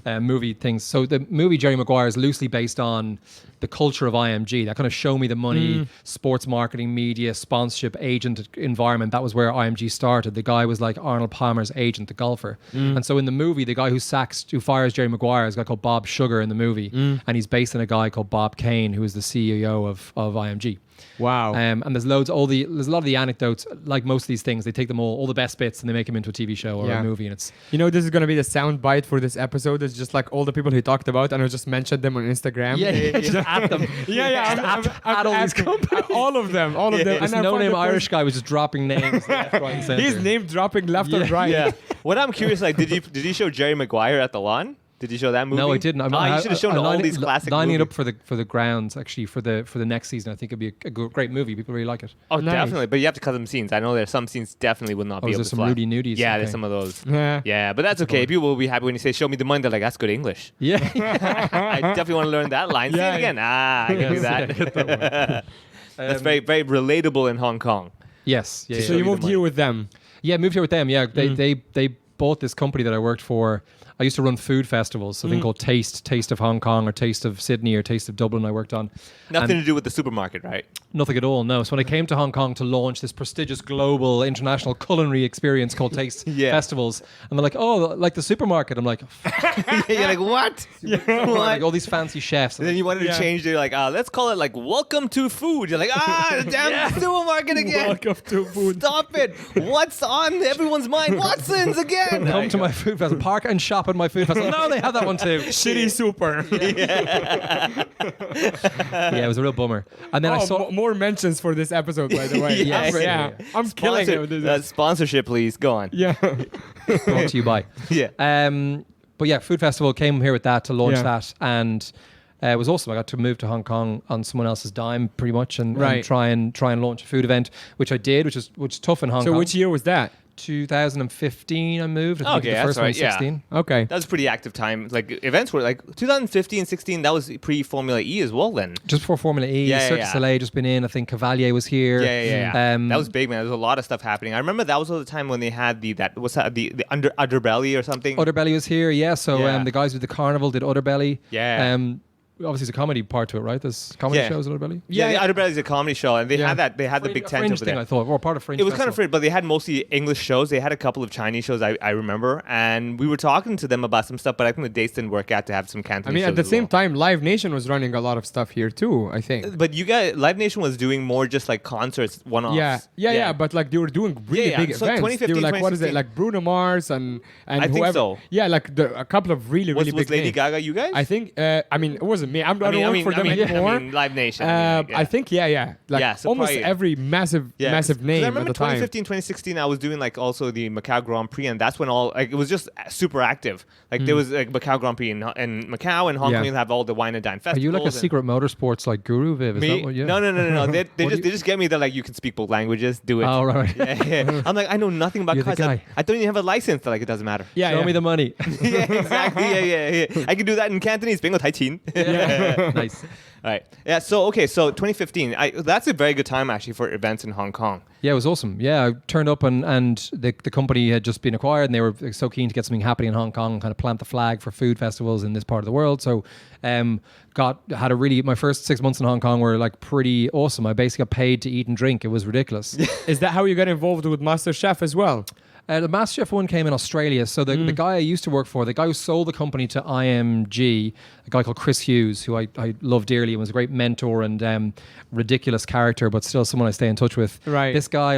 movie things. So the movie Jerry Maguire is loosely based on the culture of IMG, that kind of show me the money, sports marketing, media, sponsorship, agent environment. That was where IMG started. The guy was like Arnold Palmer's agent, the golfer. And so in the movie, the guy who fires Jerry Maguire is a guy called Bob Sugar in the movie. And he's based on a guy called Bob Kane, who is the CEO of IMG. Wow. And there's a lot of the anecdotes, like most of these things, they take them all the best bits and they make them into a TV show or a movie, and it's This is gonna be the sound bite for this episode. It's just like all the people he talked about, and I just mentioned them on Instagram. just at them. I'm all these asking- companies. all of them. This And I no-name find the Irish guy was just dropping names left, right, and center. He's name dropping left and right. Yeah. What I'm curious, like, did you show Jerry Maguire at the lawn? Did you show that movie? No, I didn't. You should have shown all these classic lining movies. it up for the grounds actually for the next season. I think it'd be a great movie. People really like it. Oh, Nice. definitely. But you have to cut some scenes. I know there's some scenes definitely will not be is able there to some fly. Rudy nudies? Yeah, Okay. there's some of those. Yeah. Yeah, but that's okay. People will be happy when you say, "Show me the money." They're like, "That's good English." Yeah. I definitely want to learn that line. Say Yeah. it again. I can do that. That's very, very relatable in Hong Kong. Yes. Yeah. So yeah. you the moved money. here with them. Yeah, moved here with them. Yeah, they bought this company that I worked for. I used to run food festivals, so a thing called Taste of Hong Kong or Taste of Sydney or Taste of Dublin I worked on. Nothing And to do with the supermarket, right? nothing at all, no. So when I came to Hong Kong to launch this prestigious global international culinary experience called Taste Yeah. Festivals, and they're like, oh, like the supermarket. I'm like, You're like, what? like What? all these fancy chefs. And then you wanted to change it, like, let's call it like "Welcome to Food." You're like, damn supermarket again. Welcome to food. Stop it! What's on everyone's mind? Watson's again. Come to my food festival, park and shop at my food festival. No, they have that one too. Shitty super. Yeah, it was a real bummer. And then I saw. More mentions for this episode, by the way. Yes. I'm killing it with this. Sponsorship, please. Go on. Yeah. Brought to you by. Yeah. But yeah, Food Festival came here with that to launch Yeah. that, and it was awesome. I got to move to Hong Kong on someone else's dime, pretty much, and Right. try and launch a food event, which I did, which is tough in Hong So Kong. which year was that? 2015, I moved. I think Okay, the that's first one right, was yeah. 16. Okay. That was a pretty active time. Like events were like 2015, 16. That was pre-Formula E as well. Then. Just before Formula E, Yeah, Cirque du yeah. Soleil just been in. I think Cavalier was here. Yeah. Um, That was big, man. There was a lot of stuff happening. I remember that was the time when they had the underbelly or something. Udderbelly was here, yeah. So Yeah. the guys with the carnival did Udderbelly. Yeah. Obviously, there's a comedy part to it, right? There's comedy Yeah. shows at Udderbelly. Yeah, the Underbelly is a comedy show, and they Yeah. had that. They had the big A tent Fringe over thing, there. I thought, or part of Fringe. It was kind of Festival. free, but they had mostly English shows. They had a couple of Chinese shows, I remember, and we were talking to them about some stuff, but I think the dates didn't work out to have some Cantonese I mean, shows at the as same well. time, Live Nation was running a lot of stuff here too, I think. But you guys, Live Nation was doing more just like concerts, one-offs. Yeah, but like they were doing really Yeah, big so events. 2015, They were like, what is it, 2016. like Bruno Mars and I think whoever. so. Yeah, like a couple of really Was big Lady names. Gaga you guys? I think. I mean, it wasn't me. I don't work for them anymore. I mean, Live Nation. I think yeah. Like Yeah, so almost probably- every massive Yeah, 'cause name I at remember the time. 2015, 2016, I was doing like also the Macau Grand Prix, and that's when all like it was just super active. Like there was like Macau Grand Prix in Macau, and Hong Yeah. Kong you'll have all the wine and dine Are festivals. you like a and- secret motorsports like guru, Viv? Is Me? that what you? No. They What do just get me. They're like, you can speak both languages. Do it. Oh, right. Yeah. I'm like, I know nothing about You're the cars. guy. I don't even have a license. They're like, it doesn't matter. Yeah, Show yeah. me the money. Yeah, exactly. Yeah. I can do that in Cantonese. Bingo Tai Chin. Nice. All right. Yeah. So 2015. That's a very good time actually for events in Hong Kong. Yeah, it was awesome. Yeah, I turned up and the company had just been acquired and they were so keen to get something happening in Hong Kong and kind of plant the flag for food festivals in this part of the world. So my first 6 months in Hong Kong were like pretty awesome. I basically got paid to eat and drink. It was ridiculous. Is that how you got involved with MasterChef as well? The MasterChef one came in Australia. So the guy I used to work for, the guy who sold the company to IMG, a guy called Chris Hughes, who I love dearly and was a great mentor and ridiculous character, but still someone I stay in touch with. Right. This guy,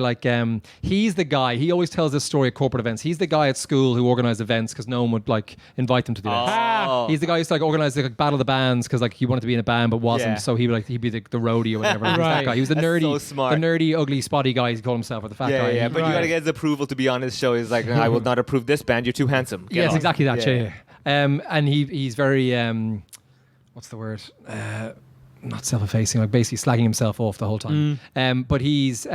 he's the guy. He always tells this story at corporate events. He's the guy at school who organized events because no one would invite them to the events. Oh. He's the guy who used to organize the Battle of the Bands because he wanted to be in a band but wasn't, Yeah. so he'd be the roadie or whatever. He was that Right. guy. He was the That's nerdy, so smart. the nerdy, ugly, spotty guy. He called himself, or the fat guy. Yeah. He- But you gotta get his approval to be on his show. He's like, I will not approve this band. You're too handsome. Get Yes, on. exactly that. Yeah. And he's very what's the word? Not self-effacing, like basically slagging himself off the whole time. But he's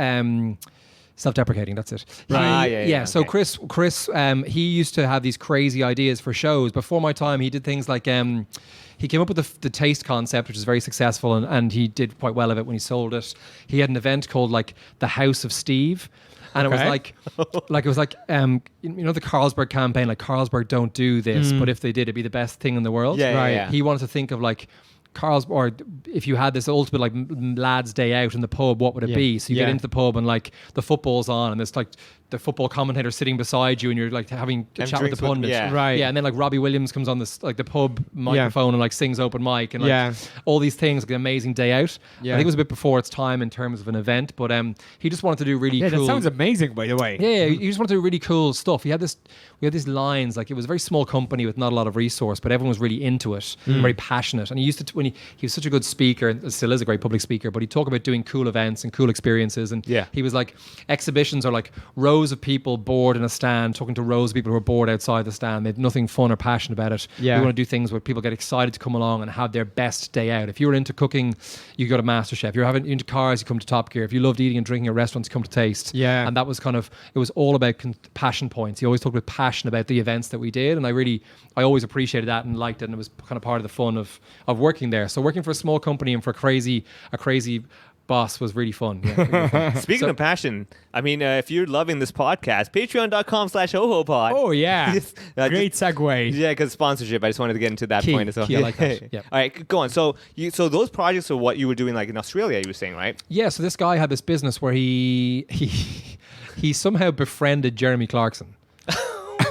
self-deprecating. That's it. Yeah, So okay. Chris, he used to have these crazy ideas for shows. Before my time, he did things like he came up with the taste concept, which is very successful, and he did quite well of it when he sold it. He had an event called like the House of Steve. And it was like the Carlsberg campaign, like Carlsberg don't do this, but if they did, it'd be the best thing in the world. Yeah, right. yeah. He wanted to think of like Carl's, or if you had this ultimate like lads' day out in the pub, what would it be? So you get into the pub and like the football's on, and there's like the football commentator sitting beside you, and you're like having a chat with the pundits, Right? Yeah, and then like Robbie Williams comes on this like the pub microphone and like sings open mic, and like all these things, like an amazing day out. I think it was a bit before its time in terms of an event, but he just wanted to do really cool. That sounds amazing, by the way. Yeah, he just wanted to do really cool stuff. We had these lines, like it was a very small company with not a lot of resource, but everyone was really into it, very passionate. And he used to, when he was such a good speaker, and still is a great public speaker, but he'd talk about doing cool events and cool experiences. And he was like, exhibitions are like rows of people bored in a stand, talking to rows of people who are bored outside the stand. They have nothing fun or passionate about it. We want to do things where people get excited to come along and have their best day out. If you were into cooking, you go to MasterChef. If you're into cars, you come to Top Gear. If you loved eating and drinking at restaurants, you come to Taste. And that was kind of, it was all about passion points. He always talked with passion about the events that we did, and I always appreciated that and liked it, and it was kind of part of the fun of working there. So working for a small company and for a crazy boss was really fun. Speaking of passion, I mean, if you're loving this podcast, patreon.com/hohopod. Oh, yeah. Great segue. Yeah, because sponsorship. I just wanted to get into that point as well. Key, I like that. Yep. All right, go on. So those projects are what you were doing like in Australia, you were saying, right? Yeah, so this guy had this business where he somehow befriended Jeremy Clarkson.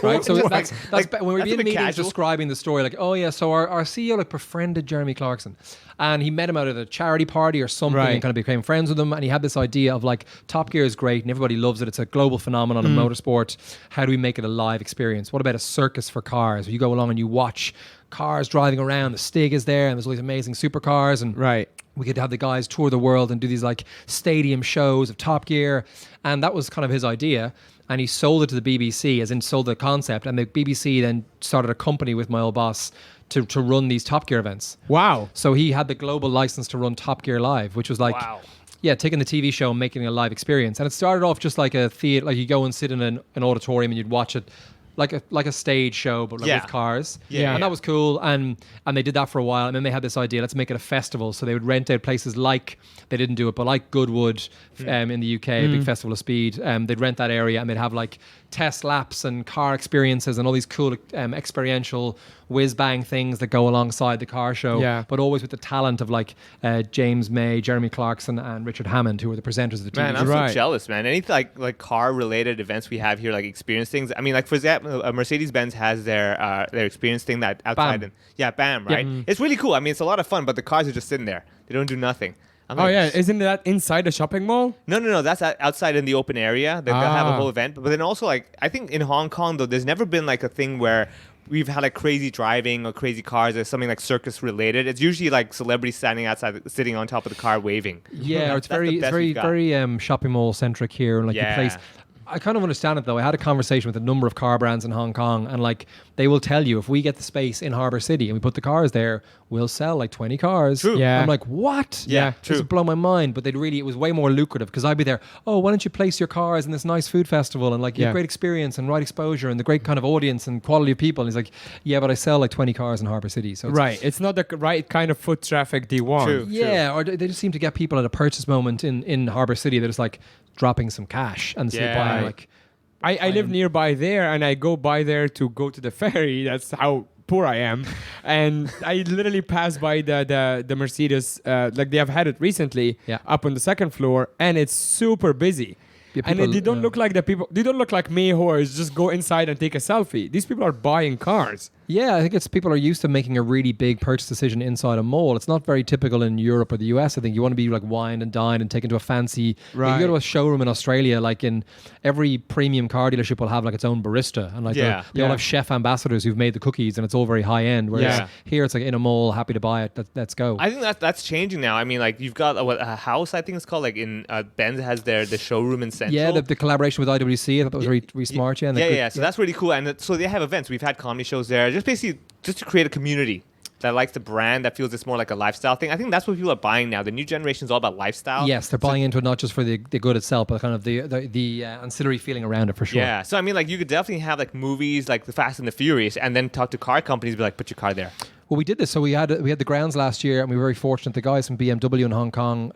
Right, so that's when we were in meetings describing the story, like, oh yeah, so our CEO like befriended Jeremy Clarkson, and he met him out at a charity party or something, and kind of became friends with him. And he had this idea of like, Top Gear is great and everybody loves it. It's a global phenomenon in motorsport. How do we make it a live experience? What about a circus for cars, where you go along and you watch cars driving around? The Stig is there, and there's all these amazing supercars, and we could have the guys tour the world and do these like stadium shows of Top Gear, and that was kind of his idea. And he sold it to the BBC, as in sold the concept. And the BBC then started a company with my old boss to run these Top Gear events. Wow. So he had the global license to run Top Gear Live, which was like, taking the TV show and making it a live experience. And it started off just like a theater, like you go and sit in an auditorium and you'd watch it like a stage show, but like with cars. And that was cool. And they did that for a while. And then they had this idea, let's make it a festival. So they would rent out places like, they didn't do it, but like Goodwood in the UK, a big festival of speed. They'd rent that area and they'd have like test laps and car experiences and all these cool experiential whiz-bang things that go alongside the car show, but always with the talent of like James May, Jeremy Clarkson, and Richard Hammond, who were the presenters of the TV. Man, I'm so jealous, man. Any like car-related events we have here, like experience things. I mean, like for example, Mercedes-Benz has their experience thing that outside. BAM, right? It's really cool. I mean, it's a lot of fun, but the cars are just sitting there. They don't do nothing. Isn't that inside the shopping mall? No. That's outside in the open area. They'll have a whole event. But then also, like, I think in Hong Kong, though, there's never been like a thing where we've had like crazy driving or crazy cars or something like circus related. It's usually like celebrities standing outside, sitting on top of the car waving. Yeah, it's very shopping mall centric here, and like the place. I kind of understand it though. I had a conversation with a number of car brands in Hong Kong, and like they will tell you, if we get the space in Harbour City and we put the cars there, we'll sell like 20 cars. True. Yeah. I'm like, what? Yeah, true. This would blow my mind. But it was way more lucrative, because I'd be there, oh, why don't you place your cars in this nice food festival, and like you have great experience and right exposure and the great kind of audience and quality of people. And he's like, yeah, but I sell like 20 cars in Harbour City. So it's not the right kind of foot traffic they want. True. Or they just seem to get people at a purchase moment in Harbour City. They're just like dropping some cash and buying like. I live nearby there, and I go by there to go to the ferry. That's how poor I am. And I literally pass by the Mercedes, like they have had it recently, up on the second floor, and it's super busy. And they don't look like the people. They don't look like me, who is just go inside and take a selfie. These people are buying cars. Yeah, I think it's people are used to making a really big purchase decision inside a mall. It's not very typical in Europe or the US. I think you want to be like wined and dined and taken to a fancy. Right. You go to a showroom in Australia, like in every premium car dealership will have like its own barista, and like they all have chef ambassadors who've made the cookies, and it's all very high end. Whereas here it's like in a mall, happy to buy it. Let's go. I think that's changing now. I mean, like you've got a house, I think it's called, like in Benz has the showroom in Central. Yeah, the collaboration with IWC. I thought that was really smart. Yeah, so that's really cool. And so they have events. We've had comedy shows there. Just basically just to create a community that likes the brand, that feels it's more like a lifestyle thing. I think that's what people are buying now. The new generation is all about lifestyle. Yes, they're buying into it not just for the good itself, but kind of the ancillary feeling around it, for sure. Yeah, so I mean, like you could definitely have like movies like The Fast and the Furious, and then talk to car companies, be like, put your car there. Well, we did this. So we had the grounds last year, and we were very fortunate. The guys from BMW in Hong Kong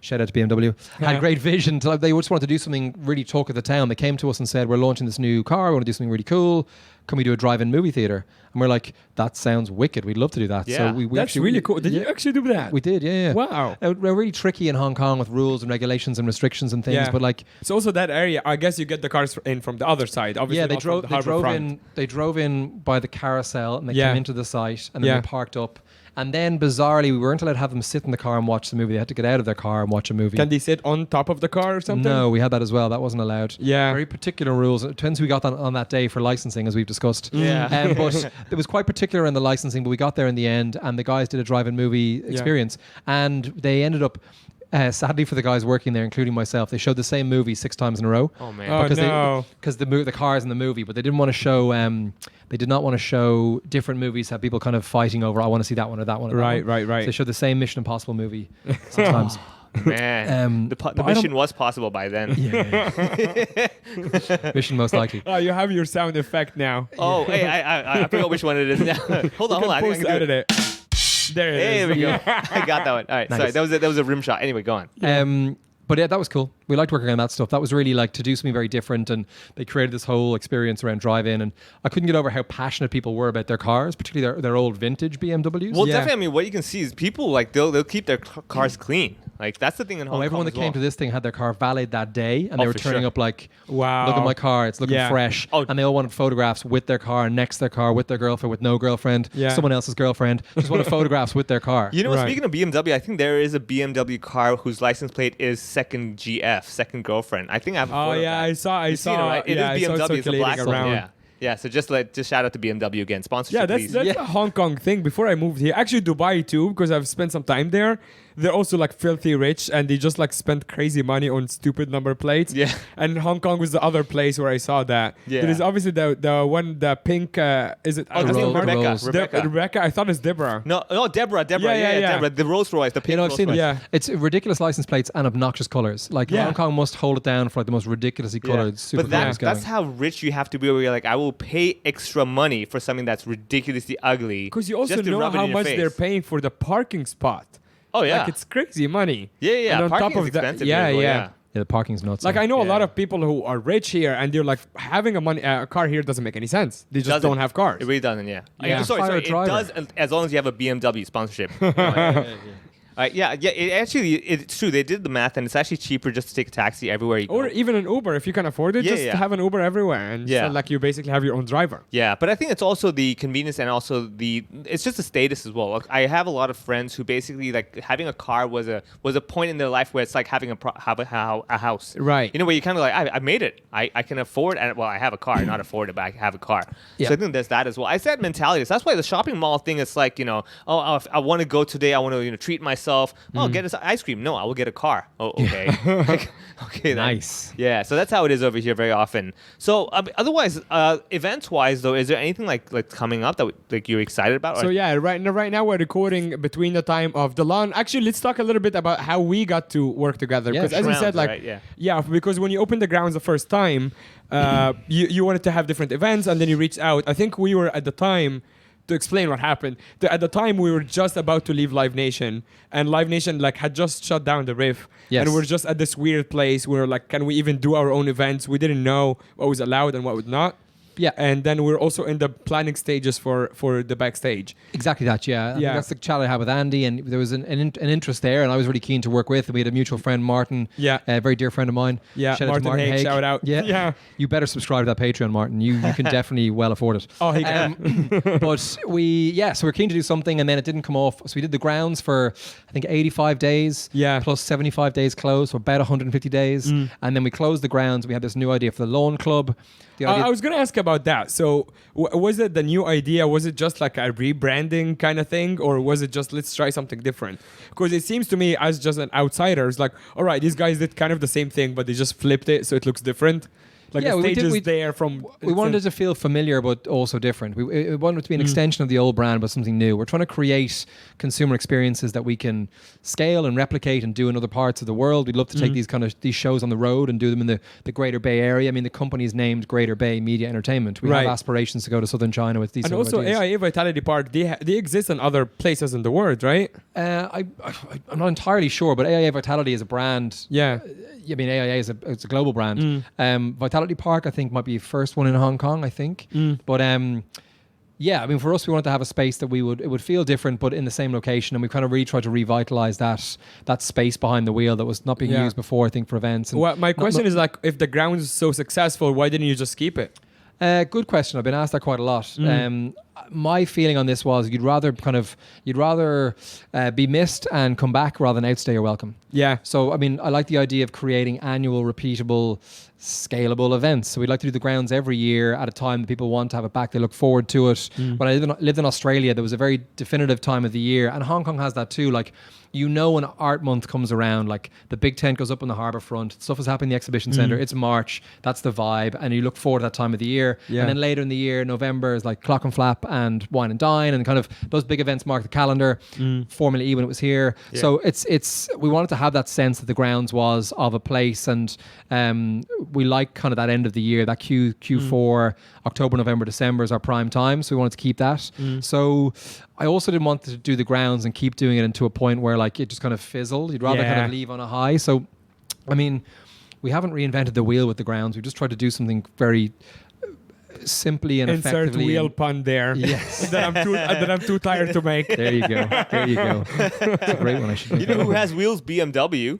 shout out to BMW, had great vision. They just wanted to do something really talk of the town. They came to us and said, we're launching this new car. We want to do something really cool. Can we do a drive-in movie theater? And we're like, that sounds wicked. We'd love to do that. Yeah. So we That's actually, really cool. Did you actually do that? We did, yeah. Wow. We're really tricky in Hong Kong with rules and regulations and restrictions and things. Yeah. But like, It's also that area. I guess you get the cars in from the other side. Obviously, yeah, they not from drove. the They harbour drove front. in. They drove in by the carousel and they Yeah. came into the site and then Yeah. they parked up. And then bizarrely, we weren't allowed to have them sit in the car and watch the movie. They had to get out of their car and watch a movie. Can they sit on top of the car or something? No, we had that as well. That wasn't allowed. Yeah. Very particular rules. It depends who we got on that day for licensing, as we've discussed. Yeah. But it was quite particular in the licensing, but we got there in the end, and the guys did a drive-in movie experience. And they ended up, sadly for the guys working there, including myself, they showed the same movie 6 times in a row. Oh man. Oh, Because no. the cars in the movie, but they didn't want to show. They did not want to show different movies. Have people kind of fighting over. I want to see that one or that one. Or that Right, one. right, right. So they showed the same Mission Impossible movie 6 times. Man, the but I don't- mission was possible by then. Mission most likely. Oh, you have your sound effect now. Oh, hey, I forgot which one it is now. hold on, hold on. I think I Post can do edit it. it. There it is. There we go. I got that one. All right, Nice. sorry. That was a rim shot. Anyway, go on. But yeah, that was cool. We liked working on that stuff. That was really like to do something very different, and they created this whole experience around drive-in. And I couldn't get over how passionate people were about their cars, particularly their old vintage BMWs. Well, Yeah. definitely. I mean, what you can see is people like they'll keep their cars clean. Like that's the thing in Hong Kong. Everyone that as came well. to this thing had their car valeted that day, and Oh, they were for turning sure. up like, Wow. look at my car, it's looking Yeah. fresh. Oh. And they all wanted photographs with their car, next to their car, with their girlfriend, with no girlfriend, Yeah. someone else's girlfriend. Just wanted photographs with their car. You know, what, Right. speaking of BMW, I think there is a BMW car whose license plate is second GF, second girlfriend. I think I have. A Oh photo of yeah, that. I saw. You've seen it, right? It is yeah, I saw BMW. It's a circulating black one. around. Yeah. So just shout out to BMW again. Sponsorship, Yeah, that's please. a Hong Kong thing. Before I moved here, actually Dubai too, because I've spent some time there. They're also like filthy rich, and they just like spend crazy money on stupid number plates. Yeah. And Hong Kong was the other place where I saw that. Yeah. There is obviously the pink. Is it? Oh, The that's Rolls- Rebecca. Rolls. Rebecca. Rebecca. I thought it's Deborah. No, Deborah. Yeah. Deborah. The Rolls Royce, the pink You know, I've Rolls seen Royce. it. Yeah. It's ridiculous license plates and obnoxious colors. Like Yeah. Hong Kong must hold it down for like the most ridiculously colored super But cars that's going. how rich you have to be. Where you're like, I will pay extra money for something that's ridiculously ugly. Because you also just to know rub it how in your much face. they're paying for the parking spot. Oh yeah, Like it's crazy money. yeah. And on Parking top is of that, expensive. yeah, here as well, yeah. Yeah, the parking's nuts. Like I know a lot Yeah. of people who are rich here, and they're like having a car here doesn't make any sense. They just Doesn't. don't have cars. It really doesn't. Yeah. Yeah. I'm sorry. Hire a It driver. does as long as you have a BMW sponsorship. Yeah. It's true. They did the math, and it's actually cheaper just to take a taxi everywhere you go. Or even an Uber if you can afford it. Yeah, just yeah. have an Uber everywhere, and Yeah. so, like you basically have your own driver. Yeah, but I think it's also the convenience and also it's just a status as well. Like, I have a lot of friends who basically like having a car was a point in their life where it's like having a house. Right. You know, where you kind of like, I made it. I can afford, and well, I have a car, not afford it, but I have a car. Yeah. So I think there's that as well. I said mentality. So that's why the shopping mall thing is like, you know, if I want to go today, I want to treat myself. Oh, get us ice cream. No, I will get a car. Oh, okay. Okay. Then. Nice. Yeah, so that's how it is over here very often. So otherwise, events-wise though, is there anything like coming up that like you're excited about? So yeah, right now we're recording between the time of the launch. Actually, let's talk a little bit about how we got to work together. Yeah, Because as you said, Grounds, like right? Yeah. because when you opened the grounds the first time, you wanted to have different events, and then you reached out. I think we were at the time. To explain what happened, at the time we were just about to leave Live Nation, and Live Nation like had just shut down the Riff, Yes. and we're just at this weird place where like, can we even do our own events? We didn't know what was allowed and what was not. Yeah. And then we're also in the planning stages for the backstage. Exactly that, yeah. I think Yeah. that's the chat I had with Andy, and there was an interest there, and I was really keen to work with. And we had a mutual friend, Martin, Yeah. a very dear friend of mine. Yeah, Shout out to Martin Haig, shout out. Yeah. Yeah. You better subscribe to that Patreon, Martin. You can definitely well afford it. Oh, he can. But so we're keen to do something, and then it didn't come off. So we did the grounds for, I think, 85 days, Yeah. plus 75 days closed, so about 150 days. And then we closed the grounds. We had this new idea for the Lawn Club. The idea, I was going to ask about that. So, was it the new idea? Was it just like a rebranding kind of thing? Or was it just, let's try something different? Because it seems to me, as just an outsider, it's like, all right, these guys did kind of the same thing, but they just flipped it so it looks different. Like Yeah, the we stage did- is there from. We wanted it to feel familiar but also different. We wanted it to be an extension of the old brand but something new. We're trying to create consumer experiences that we can scale and replicate and do in other parts of the world. We'd love to take these shows on the road and do them in the Greater Bay Area. I mean, the company is named Greater Bay Media Entertainment. We Right. have aspirations to go to southern China with these And sort of also ideas. AIA Vitality Park, they exist in other places in the world, right? I'm not entirely sure, but AIA Vitality is a brand. Yeah. I mean, AIA it's a global brand. Vitality Park, I think, might be the first one in Hong Kong, I think. But yeah, I mean, for us, we wanted to have a space that it would feel different, but in the same location, and we kind of really tried to revitalize that space behind the wheel that was not being used before, I think, for events. And Well, my question is like, if the ground is so successful, why didn't you just keep it? Good question. I've been asked that quite a lot. My feeling on this was you'd rather be missed and come back rather than outstay your welcome. Yeah. So, I mean, I like the idea of creating annual, repeatable, scalable events. So we'd like to do the grounds every year at a time that people want to have it back. They look forward to it. When I lived in Australia, there was a very definitive time of the year, and Hong Kong has that too. Like, you know, when Art Month comes around, like the big tent goes up on the harbour front, stuff is happening in the exhibition centre. It's March, that's the vibe, and you look forward to that time of the year. Yeah. And then later in the year, November is like Clock and Flap and Wine and Dine, and kind of those big events mark the calendar. Formula E when it was here. Yeah. So it's we wanted to have that sense that the grounds was of a place, and we like kind of that end of the year, that Q4, October, November, December is our prime time. So we wanted to keep that. So I also didn't want to do the grounds and keep doing it into a point where like it just kind of fizzled. You'd rather kind of leave on a high. So, I mean, we haven't reinvented the wheel with the grounds. We just tried to do something very simply and Insert effectively. wheel pun there. Yes. that I'm too tired to make. There you go. There you go. It's a great one. I should make You know that who one. has wheels? BMW.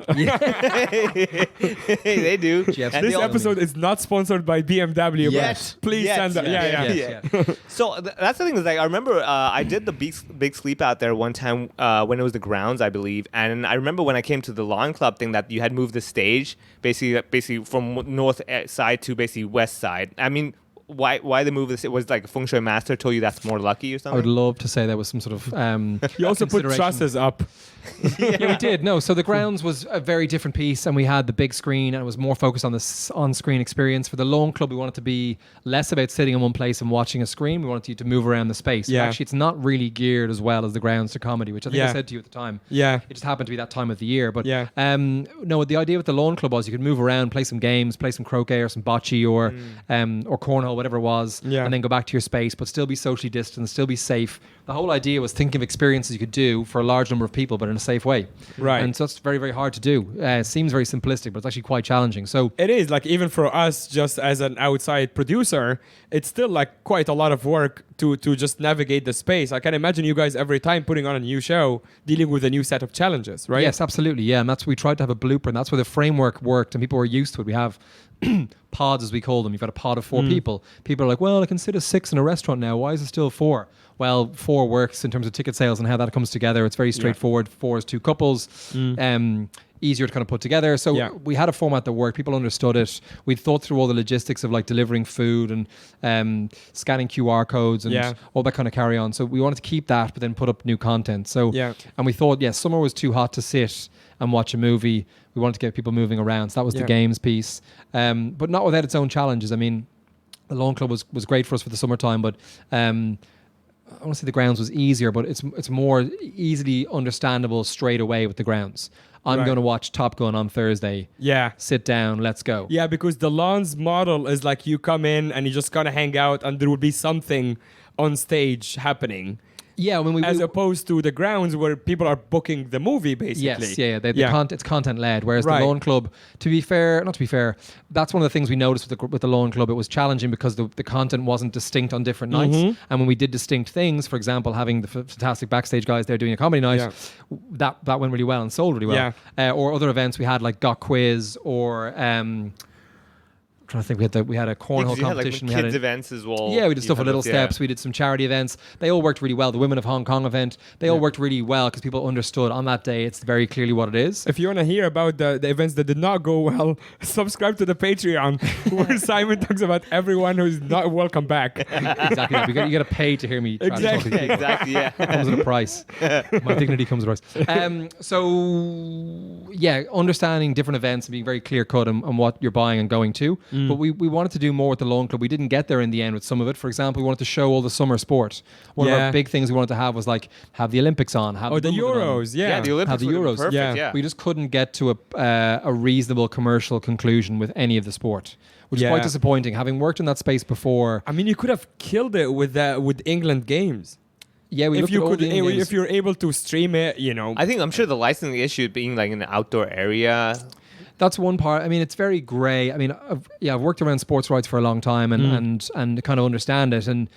They do. Jeff, And This they all- episode is not sponsored by BMW, Yet. but please Yet. send that. Yeah. Yes. So that's the thing is like I remember I did the big sleep out there one time when it was the grounds I believe, and I remember when I came to the lawn club thing that you had moved the stage basically from north side to basically west side. I mean, why the move? This it was like a feng shui master told you that's more lucky or I something. would love to say there was some sort of You also put consideration. trusses up. Yeah, we did. No, so the grounds was a very different piece, and we had the big screen, and it was more focused on the on-screen experience. For the lawn club, we wanted to be less about sitting in one place and watching a screen. We wanted you to move around the space. Yeah. Actually, it's not really geared as well as the grounds to comedy, which I think I Yeah. said to you at the time. Yeah. It just happened to be that time of the year. But Yeah. no, the idea with the lawn club was you could move around, play some games, play some croquet or some bocce or cornhole, whatever it was, Yeah. and then go back to your space, but still be socially distanced, still be safe. The whole idea was thinking of experiences you could do for a large number of people, but in a safe way. Right. And so it's very, very hard to do. It seems very simplistic, but it's actually quite challenging. So It is like even for us, just as an outside producer, it's still like quite a lot of work to just navigate the space. I can imagine you guys every time putting on a new show, dealing with a new set of challenges, right? yes, absolutely. Yeah. And that's, we tried to have a blueprint. That's where the framework worked and people were used to it. We have pods, as we call them. You've got a pod of 4 people. People are like, well, I can sit as 6 in a restaurant now. Why is it still 4? Well, 4 works in terms of ticket sales and how that comes together. It's very straightforward. 4 is 2 couples. Easier to kind of put together. So Yeah. we had a format that worked. People understood it. We thought through all the logistics of like delivering food and scanning QR codes and Yeah. all that kind of carry on. So we wanted to keep that, but then put up new content. So Yeah. and we thought, summer was too hot to sit and watch a movie. We wanted to get people moving around. So that was Yeah. the games piece, but not without its own challenges. I mean, the lawn club was great for us for the summertime, but I want to say the grounds was easier, but it's more easily understandable straight away with the grounds. I'm Right. going to watch Top Gun on Thursday. Yeah. Sit down, let's go. Yeah, because the lawns model is like you come in and you just kind of hang out and there will be something on stage happening. Yeah, when we As opposed to the grounds where people are booking the movie, basically. Yes, yeah. It's content led. Whereas Right. the lawn club, not to be fair, that's one of the things we noticed with the lawn club. It was challenging because the content wasn't distinct on different nights. And when we did distinct things, for example, having the fantastic backstage guys there doing a comedy night, that went really well and sold really well. Or other events we had like Got Quiz or. I'm trying to think, we had a cornhole You had like competition. kids events as well. Yeah, we did You stuff with had Little those, yeah. Steps. We did some charity events. They all worked really well. The Women of Hong Kong event, they all worked really well because people understood on that day it's very clearly what it is. If you want to hear about the events that did not go well, subscribe to the Patreon where Simon talks about everyone who's not welcome back. Exactly. You got to pay to hear me. Try to talk Exactly. to people. Exactly, yeah. It comes at a price. My dignity comes at a price. So, understanding different events and being very clear cut on what you're buying and going to. But we wanted to do more with the lawn club. We didn't get there in the end with some of it. For example, we wanted to show all the summer sport. One of our big things we wanted to have was like have the Olympics on, have the Euros, Yeah, the Olympics have the would have been Euros. perfect, yeah. We just couldn't get to a reasonable commercial conclusion with any of the sport, which is quite disappointing. Having worked in that space before, I mean, you could have killed it with England games. yeah, we If looked at all the Indian games. if you're able to stream it, I'm sure the licensing issue being like in an outdoor area. That's one part. I mean, it's very grey. I mean, I've worked around sports rights for a long time and kind of understand it. And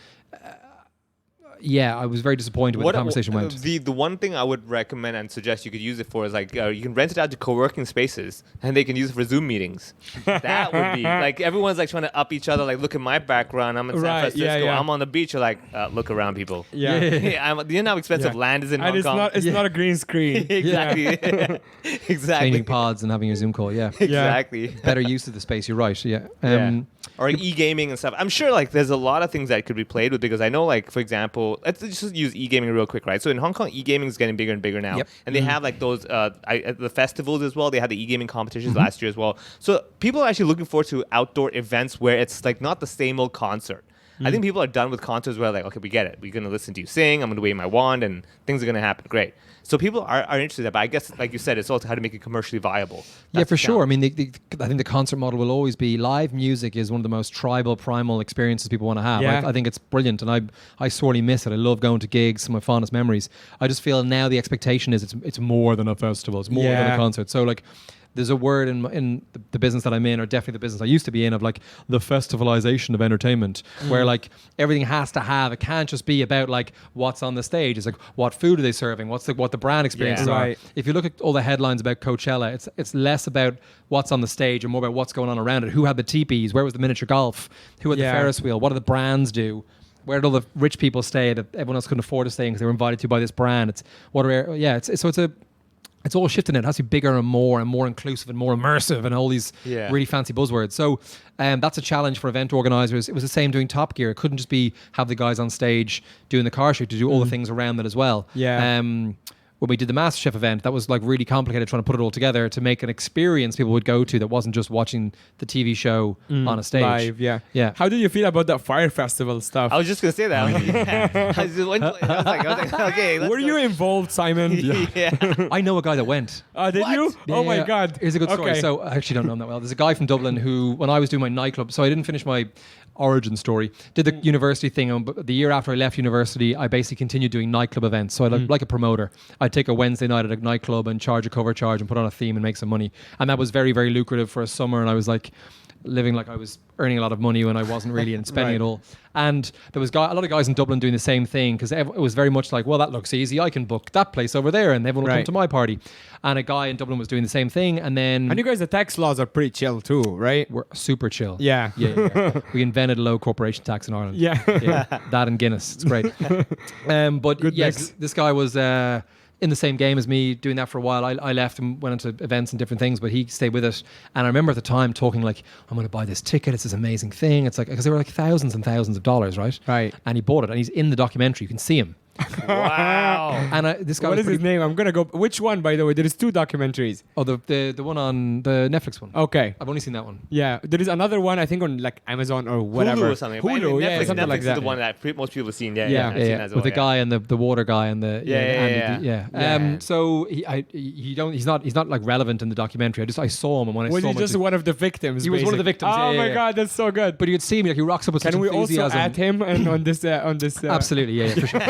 I was very disappointed when the conversation went. The one thing I would recommend and suggest you could use it for is like you can rent it out to co-working spaces and they can use it for Zoom meetings. That would be like everyone's like trying to up each other. Like, look at my background. I'm in San Francisco. I'm on the beach. You're like, look around, people. Yeah. You know how expensive land is in Hong Kong. It's not a green screen. Exactly. Exactly. Changing pods and having your Zoom call. Yeah. Exactly. Better use of the space. You're right. Yeah. Or e-gaming and stuff. I'm sure like there's a lot of things that could be played with because I know like, for example, let's just use e-gaming real quick, right? So in Hong Kong, e-gaming is getting bigger and bigger now. Yep. And they have like those, the festivals as well. They had the e-gaming competitions last year as well. So people are actually looking forward to outdoor events where it's like not the same old concert. I think people are done with concerts where like, okay, we get it. We're going to listen to you sing. I'm going to wave my wand and things are going to happen. Great. So people are interested in that. But I guess, like you said, it's also how to make it commercially viable. Yeah, for sure. I mean, I think the concert model will always be live music is one of the most tribal, primal experiences people want to have. Yeah. I think it's brilliant, and I sorely miss it. I love going to gigs, some of my fondest memories. I just feel now the expectation is it's more than a festival. It's more than a concert. So like, there's a word in the business that I'm in, or definitely the business I used to be in, of like the festivalization of entertainment, where like everything has to have. It can't just be about like what's on the stage. It's like what food are they serving? What the brand experiences are. Right. If you look at all the headlines about Coachella, it's less about what's on the stage and more about what's going on around it. Who had the teepees? Where was the miniature golf? Who had the Ferris wheel? What do the brands do? Where did all the rich people stay that everyone else couldn't afford to stay because they were invited to by this brand? It's all shifting. It has to be bigger and more inclusive and more immersive and all these really fancy buzzwords. So that's a challenge for event organizers. It was the same doing Top Gear. It couldn't just be have the guys on stage doing the car shoot, to do all the things around that as well. Yeah. When we did the MasterChef event, that was like really complicated trying to put it all together to make an experience people would go to that wasn't just watching the TV show on a stage. Live, yeah. How did you feel about that Fire Festival stuff? I was just going to say that. I was like, okay. Were you involved, Simon? Yeah. I know a guy that went. Did you? Yeah, oh my God. Here's a good story. Okay. So I actually don't know him that well. There's a guy from Dublin who, when I was doing my nightclub, so I didn't finish my origin story, did the university thing. But the year after I left university, I basically continued doing nightclub events. So I like a promoter. I'd take a Wednesday night at a nightclub and charge a cover charge and put on a theme and make some money. And that was very, very lucrative for a summer. And I was like living like I was earning a lot of money when I wasn't really and spending it all. And there was a lot of guys in Dublin doing the same thing because it was very much like, well, that looks easy. I can book that place over there and everyone will come to my party. And a guy in Dublin was doing the same thing. And then... And you guys, the tax laws are pretty chill too, right? We're super chill. Yeah. We invented a low corporation tax in Ireland. Yeah. That and Guinness. It's great. But Good yes, mix. this guy was... in the same game as me, doing that for a while. I left and went into events and different things, but he stayed with it. And I remember at the time talking like, I'm going to buy this ticket. It's this amazing thing. It's like, because they were like thousands and thousands of dollars, right? Right. And he bought it and he's in the documentary. You can see him. Wow. And this guy What was is his name? I'm going to go. Which one, by the way? There is 2 documentaries. Oh, the one on the Netflix one. Okay. I've only seen that one. Yeah. There is another one, I think, on like Amazon or whatever. Hulu or something. Hulu, yeah, Netflix, something Netflix like is that. the one that most people have seen. Yeah. I've seen that as well, With the guy and the water guy and the Yeah. So he's not like relevant in the documentary. I saw him and when I Was saw he him, just one of the victims? He was one of the basically? victims, Oh yeah, my yeah. God, that's so good. but you could see him like he rocks up with such Can we also enthusiasm. add him and on this? Absolutely, yeah, for sure.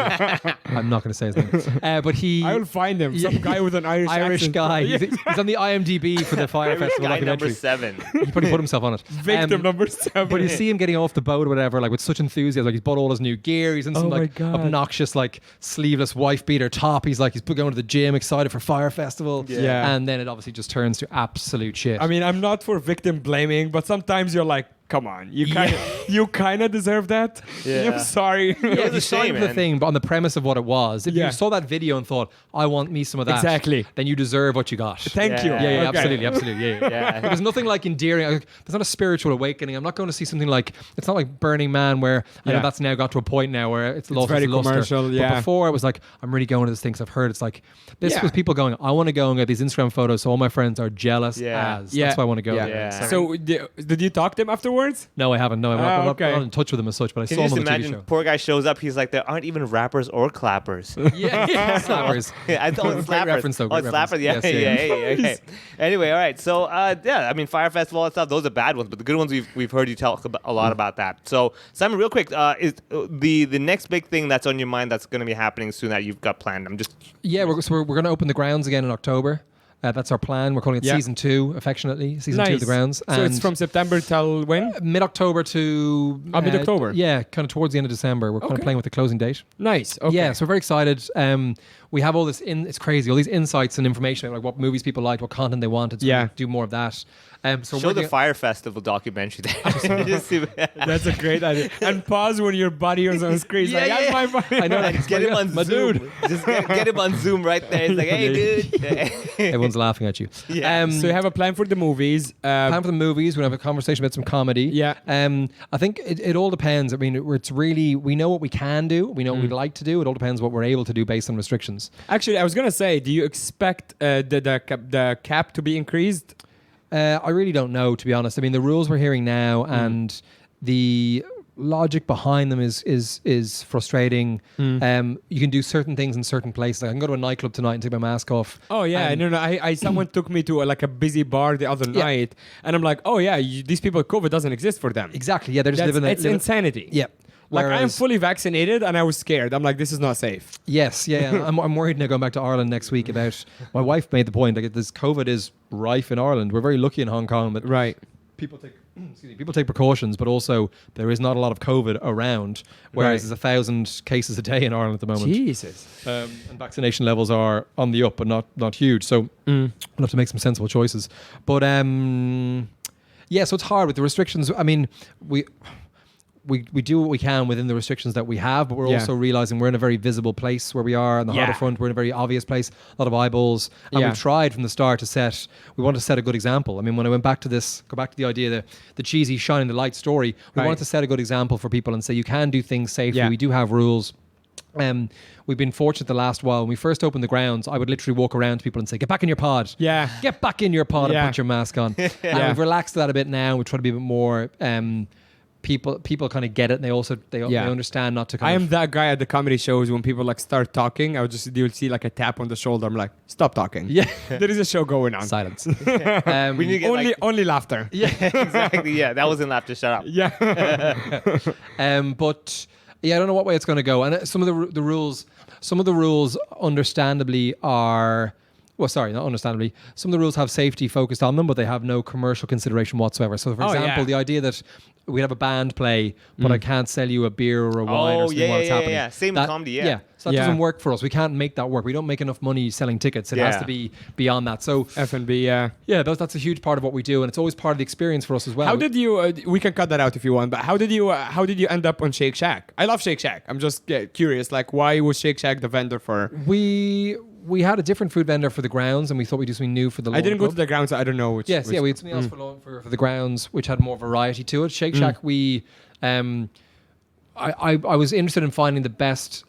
I'm not going to say his name, but he. I will find him. Some guy with an Irish accent. guy. Yeah. He's on the IMDb for the Fire Festival Guy number documentary. 7. He probably put himself on it. Victim number 7. But you see him getting off the boat or whatever, like with such enthusiasm. Like he's bought all his new gear. He's in some Oh my like God. obnoxious, like sleeveless wife beater top. He's going to the gym, excited for Fire Festival. Yeah. And then it obviously just turns to absolute shit. I mean, I'm not for victim blaming, but sometimes you're like, come on, you kind of deserve that. Yeah. I'm sorry. It Yeah, was you a signed shame, the man. thing, but on the premise of what it was. If Yeah. you saw that video and thought, I want me some of that, Exactly. then you deserve what you got. Thank you. Yeah, Yeah, Okay. absolutely. Yeah. Yeah. There's nothing like endearing. There's not a spiritual awakening. I'm not going to see something like, it's not like Burning Man where I know Yeah. that's now got to a point now where it's lost very its luster. commercial, But yeah. before I was like, I'm really going to this thing 'cause I've heard it's like, this Yeah. was people going, I want to go and get these Instagram photos so all my friends are jealous Yeah. as. Yeah. That's why I want to go Yeah. there. Yeah. So did you talk to him afterwards? No, I haven't. No, I'm Ah, not, okay. I'm not in touch with him as such, but I Can saw you him just on the TV imagine? show. Poor guy shows up. He's like, there aren't even rappers or clappers. Yeah, slappers. Yeah, I thought it's Great slappers. reference, though, Oh, great it's reference. slappers. Yeah, Yes, yeah. yeah. Okay. Anyway, all right. So, yeah, I mean, Fire Festival, all that stuff. Those are bad ones, but the good ones we've heard you talk a lot about that. So, Simon, real quick, is the next big thing that's on your mind that's going to be happening soon that you've got planned? I'm just Yeah, we're going to open the grounds again in October. That's our plan. We're calling it Yeah. season 2, affectionately. Season 2 of the grounds. So it's from September till when? mid-October to mid-October. Yeah, kind of towards the end of December. We're kind of Okay. playing with the closing date. Nice. Okay. Yeah, so we're very excited. We have all this it's crazy, all these insights and information about like what movies people like, what content they wanted. So Yeah. we do more of that. So show we're the gonna- Fire Festival documentary there. Just see- That's a great idea. And pause when your body is on screen. It's Yeah, like, yeah. "That's my body." I know. Like, get him on My Zoom. dude. Just get him on Zoom right there. It's like, hey, dude. Everyone's laughing at you. Yeah. So you have a plan for the movies. Plan for the movies. We're gonna have a conversation about some comedy. Yeah. I think it all depends. I mean, it's really we know what we can do. We know what we'd like to do. It all depends what we're able to do based on restrictions. Actually, I was gonna say, do you expect the cap to be increased? I really don't know, to be honest. I mean, the rules we're hearing now and the logic behind them is frustrating. You can do certain things in certain places. Like I can go to a nightclub tonight and take my mask off. Oh yeah, And- no. I someone took me to like a busy bar the other Yeah. night, and I'm like, oh yeah, these people, COVID doesn't exist for them. Exactly. Yeah, they're just living. It's insanity. Yeah. Like I'm Whereas- fully vaccinated, and I was scared. I'm like, this is not safe. Yes, yeah. I'm worried now going back to Ireland next week about. My wife made the point like this COVID is rife in Ireland. We're very lucky in Hong Kong that Right. people take precautions, but also there is not a lot of COVID around. Whereas Right. there's 1,000 cases a day in Ireland at the moment. Jesus. And vaccination levels are on the up, but not huge. So we'll have to make some sensible choices. But yeah, so it's hard with the restrictions. I mean, we do what we can within the restrictions that we have, but we're Yeah. also realizing we're in a very visible place where we are on the harbour Yeah. front. We're in a very obvious place, a lot of eyeballs, and Yeah. we've tried from the start to we want to set a good example. I mean, when I went back to go back to the idea that the cheesy shining the light story, we Right. wanted to set a good example for people and say you can do things safely. Yeah. We do have rules. We've been fortunate the last while. When we first opened the grounds, I would literally walk around to people and say, "Get back in your pod." Yeah. Get back in your pod Yeah. and put your mask on. And Yeah. we've relaxed that a bit now. We try to be a bit more. People kind of get it, and they Yeah. understand not to. I am that guy at the comedy shows when people like start talking. You'll see like a tap on the shoulder. I'm like, stop talking. Yeah. There is a show going on. Silence. We need to get Only laughter. yeah. exactly. Yeah, that wasn't laughter. Shut up. Yeah. But yeah, I don't know what way it's going to go. And some of the rules, understandably, are. Well, sorry, not understandably. Some of the rules have safety focused on them, but they have no commercial consideration whatsoever. So, for Oh, example, yeah. the idea that we have a band play, but I can't sell you a beer or a wine or Oh, something yeah, while it's yeah, happening. yeah. Same with comedy, yeah. So that Yeah. doesn't work for us. We can't make that work. We don't make enough money selling tickets. It has Yeah. to be beyond that. So, F&B. Yeah. yeah, that's a huge part of what we do, and it's always part of the experience for us as well. How did you? We can cut that out if you want. But how did you end up on Shake Shack? I love Shake Shack. I'm just curious. Like, why was Shake Shack the vendor for? we had a different food vendor for the grounds, and we thought we'd do something new for the. I didn't Lawn go to Club. the grounds. So I don't know which. Yes, which, yeah, we had something else for the grounds, which had more variety to it. Shake Shack, I was interested in finding the best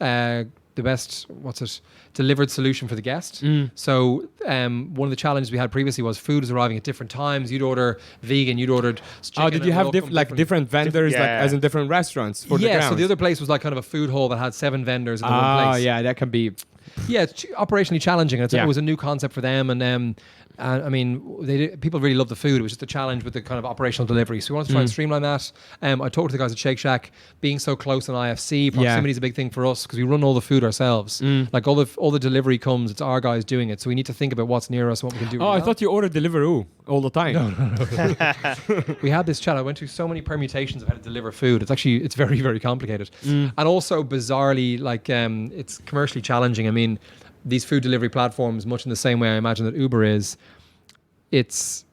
delivered solution for the guest. So one of the challenges we had previously was food was arriving at different times. You'd order vegan, you'd ordered chicken. Oh, did you and have it would all come different vendors, yeah. like as in different restaurants for the Yeah, grounds? so the other place was like kind of a food hall that had 7 vendors in the one Oh, place. yeah, that can be. Yeah, it's operationally challenging. And Yeah. it was a new concept for them, and I mean, people really loved the food. It was just a challenge with the kind of operational delivery. So we wanted to try and streamline that. I talked to the guys at Shake Shack. Being so close on IFC, proximity is a big thing for us because we run all the food ourselves. Like all the delivery comes, it's our guys doing it. So we need to think about what's near us and what we can do. Oh, really I well. thought you ordered Deliveroo all the time. No. We had this chat. I went through so many permutations of how to deliver food. It's very, very complicated. And also bizarrely, like it's commercially challenging. I mean, these food delivery platforms, much in the same way I imagine that Uber is, it's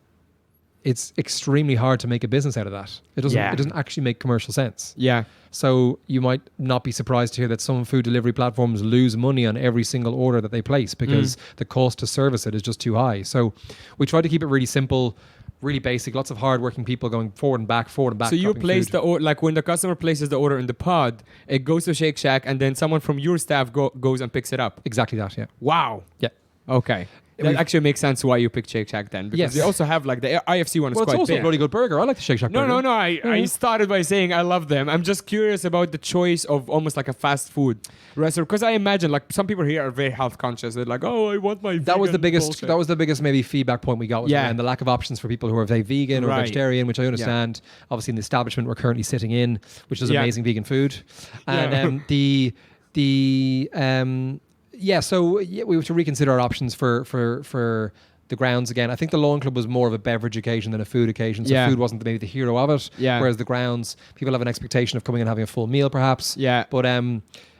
it's extremely hard to make a business out of that. It doesn't actually make commercial sense. Yeah. So you might not be surprised to hear that some food delivery platforms lose money on every single order that they place because the cost to service it is just too high. So we try to keep it really simple, really basic, lots of hardworking people going forward and back. So you place the order, like when the customer places the order in the pod, it goes to Shake Shack and then someone from your staff goes and picks it up. Exactly that, yeah. Wow. Yeah. Okay. That actually makes sense why you picked Shake Shack then. Because Yes. they also have like the IFC one is Well, it's quite also big. a bloody good burger. I like the Shake Shack burger. No. I started by saying I love them. I'm just curious about the choice of almost like a fast food restaurant. Because I imagine like some people here are very health conscious. They're like, oh, I want my That was the vegan biggest. bullshit. That was the biggest maybe feedback point we got. Was Yeah. around the lack of options for people who are vegan or Right. vegetarian, which I understand. Obviously, in the establishment we're currently sitting in, which does Yeah. amazing vegan food, and so we have to reconsider our options for the grounds again. I think the lawn club was more of a beverage occasion than a food occasion, so Yeah. food wasn't maybe the hero of it. Yeah. Whereas the grounds, people have an expectation of coming and having a full meal, perhaps. Yeah. But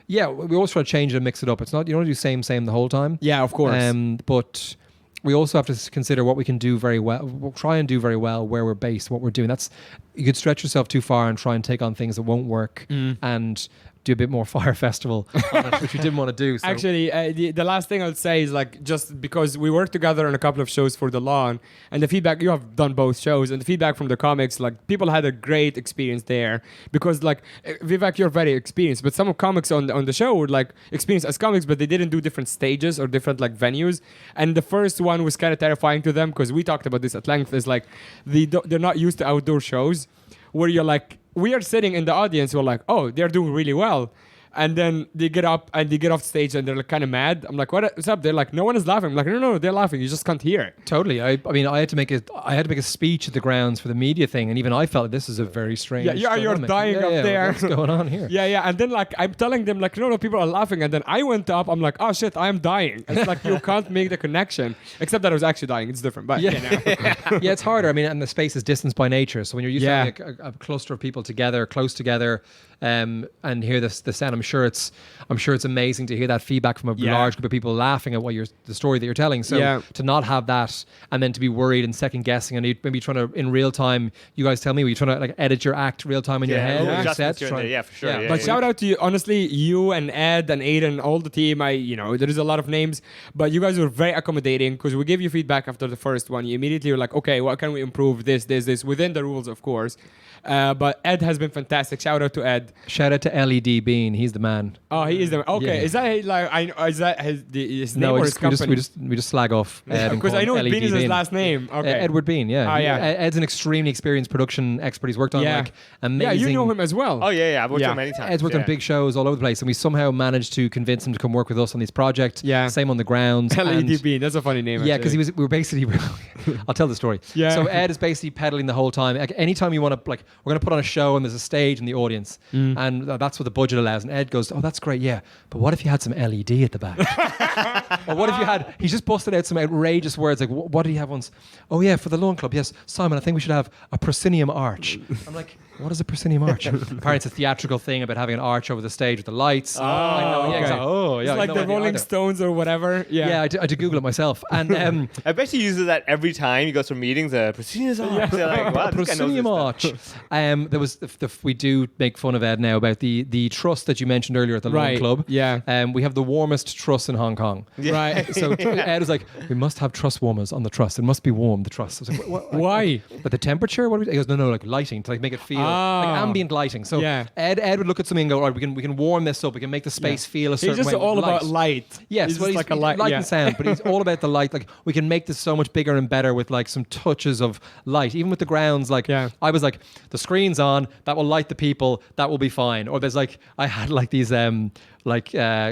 yeah, we always try to change it and mix it up. It's not, you don't do same the whole time. Yeah, of course. But we also have to consider what we can do very well. We'll try and do very well where we're based, what we're doing. You could stretch yourself too far and try and take on things that won't work and do a bit more Fire Festival on it, which we didn't want to do. So. Actually, the last thing I'll say is like just because we worked together on a couple of shows for the lawn, and the feedback, you have done both shows, and the feedback from the comics, like people had a great experience there because like Vivek, you're very experienced, but some of comics on the show were like experienced as comics, but they didn't do different stages or different like venues, and the first one was kind of terrifying to them because we talked about this at length. Is like they're not used to outdoor shows where you're like, we are sitting in the audience, we're like, oh, they're doing really well. And then they get up and they get off stage and they're like kind of mad. I'm like, what's up? They're like, no one is laughing. I'm like, no, they're laughing. You just can't hear it. Totally. I mean, I had to make a speech at the grounds for the media thing, and even I felt this is a very strange. Yeah, you're dynamic. dying up there. What's going on here? Yeah. And then like I'm telling them like, no, people are laughing. And then I went up. I'm like, oh shit, I am dying. It's like you can't make the connection. Except that I was actually dying. It's different. But Yeah. you know. Yeah, it's harder. I mean, and the space is distanced by nature. So when you're used to having a cluster of people together, close together, and hear the sound, I'm sure it's amazing to hear that feedback from a large group of people laughing at the story that you're telling. So to not have that, and then to be worried and second guessing, and maybe trying to in real time. You guys tell me, were you trying to like edit your act real time in your head? Yeah, Or adjustments set? here and there. Yeah, for sure. Yeah, But yeah. shout out to you, honestly, you and Ed and Aiden, all the team. There is a lot of names, but you guys were very accommodating because we gave you feedback after the first one. You immediately were like, okay, what can we improve? This, within the rules, of course. But Ed has been fantastic. Shout out to Ed. Shout out to LED Bean. He's the man. Oh, he is the okay. Yeah. Is that like is that his name No, or we his just, company? we just slag off Ed and Because call I know him Bean LED is his last name. Okay, Edward Bean, yeah. Ah, yeah. Ed's an extremely experienced production expert. He's worked on like amazing. Yeah, you know him as well. Oh yeah. I've worked Yeah. on many times. Ed's worked on big shows all over the place, and we somehow managed to convince him to come work with us on this project. Yeah. Same on the grounds. LED and- Bean. That's a funny name. Yeah, because actually. we were basically. I'll tell the story. Yeah. So Ed is basically pedaling the whole time. Like anytime you want to, like, we're going to put on a show and there's a stage in the audience, and that's what the budget allows. And Ed goes, "Oh, that's great, yeah. But what if you had some LED at the back? Or what if you had?" He's just busted out some outrageous words. Like, what did he have once? Oh yeah, for the lawn club. Yes, Simon. I think we should have a proscenium arch. I'm like, what is a proscenium arch? Apparently, it's a theatrical thing about having an arch over the stage with the lights. Oh, I know, yeah, okay. exactly. Oh, yeah. It's I like had the no idea Rolling either. Stones or whatever. Yeah. Yeah, I did Google it myself. And I bet he uses that every time he goes for meetings. Proscenium arch. They're like, wow, this guy knows proscenium this stuff. arch. There was we do make fun of Ed now about the trust that you mentioned earlier at the Lawn Right, Club. yeah. We have the warmest truss in Hong Kong. Right. So Ed was like, we must have truss warmers on the truss. It must be warm, the truss. I was like, what? Why? But the temperature? What? He goes, no, like lighting to like make it feel like ambient lighting. So Yeah. Ed would look at something and go, all right, we can warm this up. We can make the space feel a certain He's just way. with all about light. light. Yes, he's well, just like a light. light yeah. and sound, but he's all about the light. Like we can make this so much bigger and better with like some touches of light. Even with the grounds, like I was like, the screen's on, that will light the people, that will be fine. Or there's like I had like these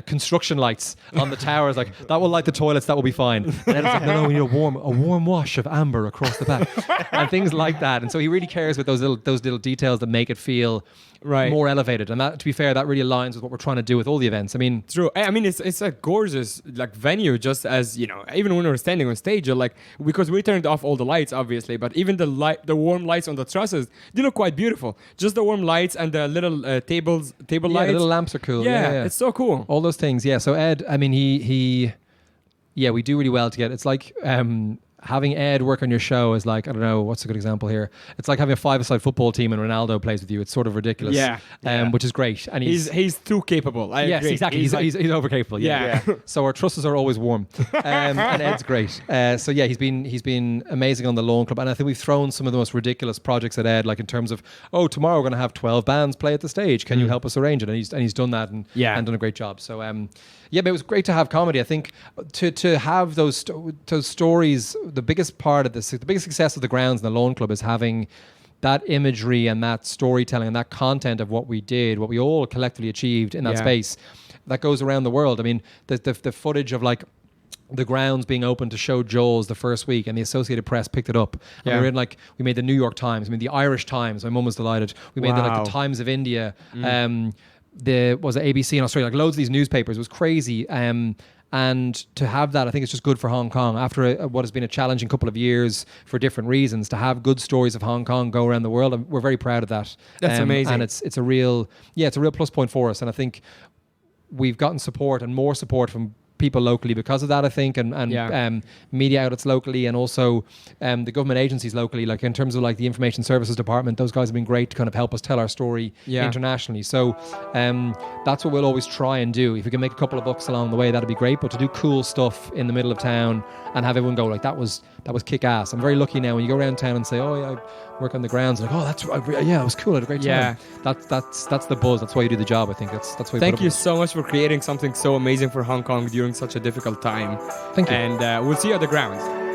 construction lights on the towers, like that will light the toilets, that will be fine. And then it's like, no, we need a warm wash of amber across the back, and things like that. And so he really cares with those little details that make it feel more elevated. And that, to be fair, that really aligns with what we're trying to do with all the events. I mean, True. I mean, it's a gorgeous like venue. Just as even when we were standing on stage, you're like, because we turned off all the lights, obviously, but even the warm lights on the trusses, they look quite beautiful. Just the warm lights and the little table lights. the little lamps are cool. Yeah, it's so cool. All those things. Yeah. So Ed, I mean, we do really well to get. It's like having Ed work on your show is like, I don't know, what's a good example here? It's like having a five-a-side football team and Ronaldo plays with you. It's sort of ridiculous. Which is great. And he's too capable. I yes, agree. exactly. He's over capable. Yeah. So our trusses are always warm. And Ed's great. So yeah, he's been amazing on the Lawn Club. And I think we've thrown some of the most ridiculous projects at Ed, like in terms of, tomorrow we're going to have 12 bands play at the stage. Can you help us arrange it? And he's done that and done a great job. So but it was great to have comedy. I think to have those stories, the biggest part of this, the biggest success of the grounds and the Lawn Club is having that imagery and that storytelling and that content of what we did, what we all collectively achieved in that space, that goes around the world. I mean, the footage of like the grounds being open to show Jaws the first week, and the Associated Press picked it up. And we were in we made the New York Times, the Irish Times. My mum was delighted. We made the Times of India. Was it ABC in Australia? Like loads of these newspapers. It was crazy. And to have that, I think it's just good for Hong Kong after what has been a challenging couple of years for different reasons. To have good stories of Hong Kong go around the world, and we're very proud of that. That's amazing, and it's a real plus point for us. And I think we've gotten support and more support from people locally because of that, I think, and media outlets locally, and also the government agencies locally, like in terms of like the Information Services Department. Those guys have been great to kind of help us tell our story internationally. So that's what we'll always try and do. If we can make a couple of bucks along the way, that'd be great. But to do cool stuff in the middle of town and have everyone go like, that was kick ass. I'm very lucky now when you go around town and say, I work on the grounds, like, it was cool, I had a great time. That's the buzz. That's why you do the job. I think that's why. Thank you so much for creating something so amazing for Hong Kong during such a difficult time. Thank you. And we'll see you at the grounds.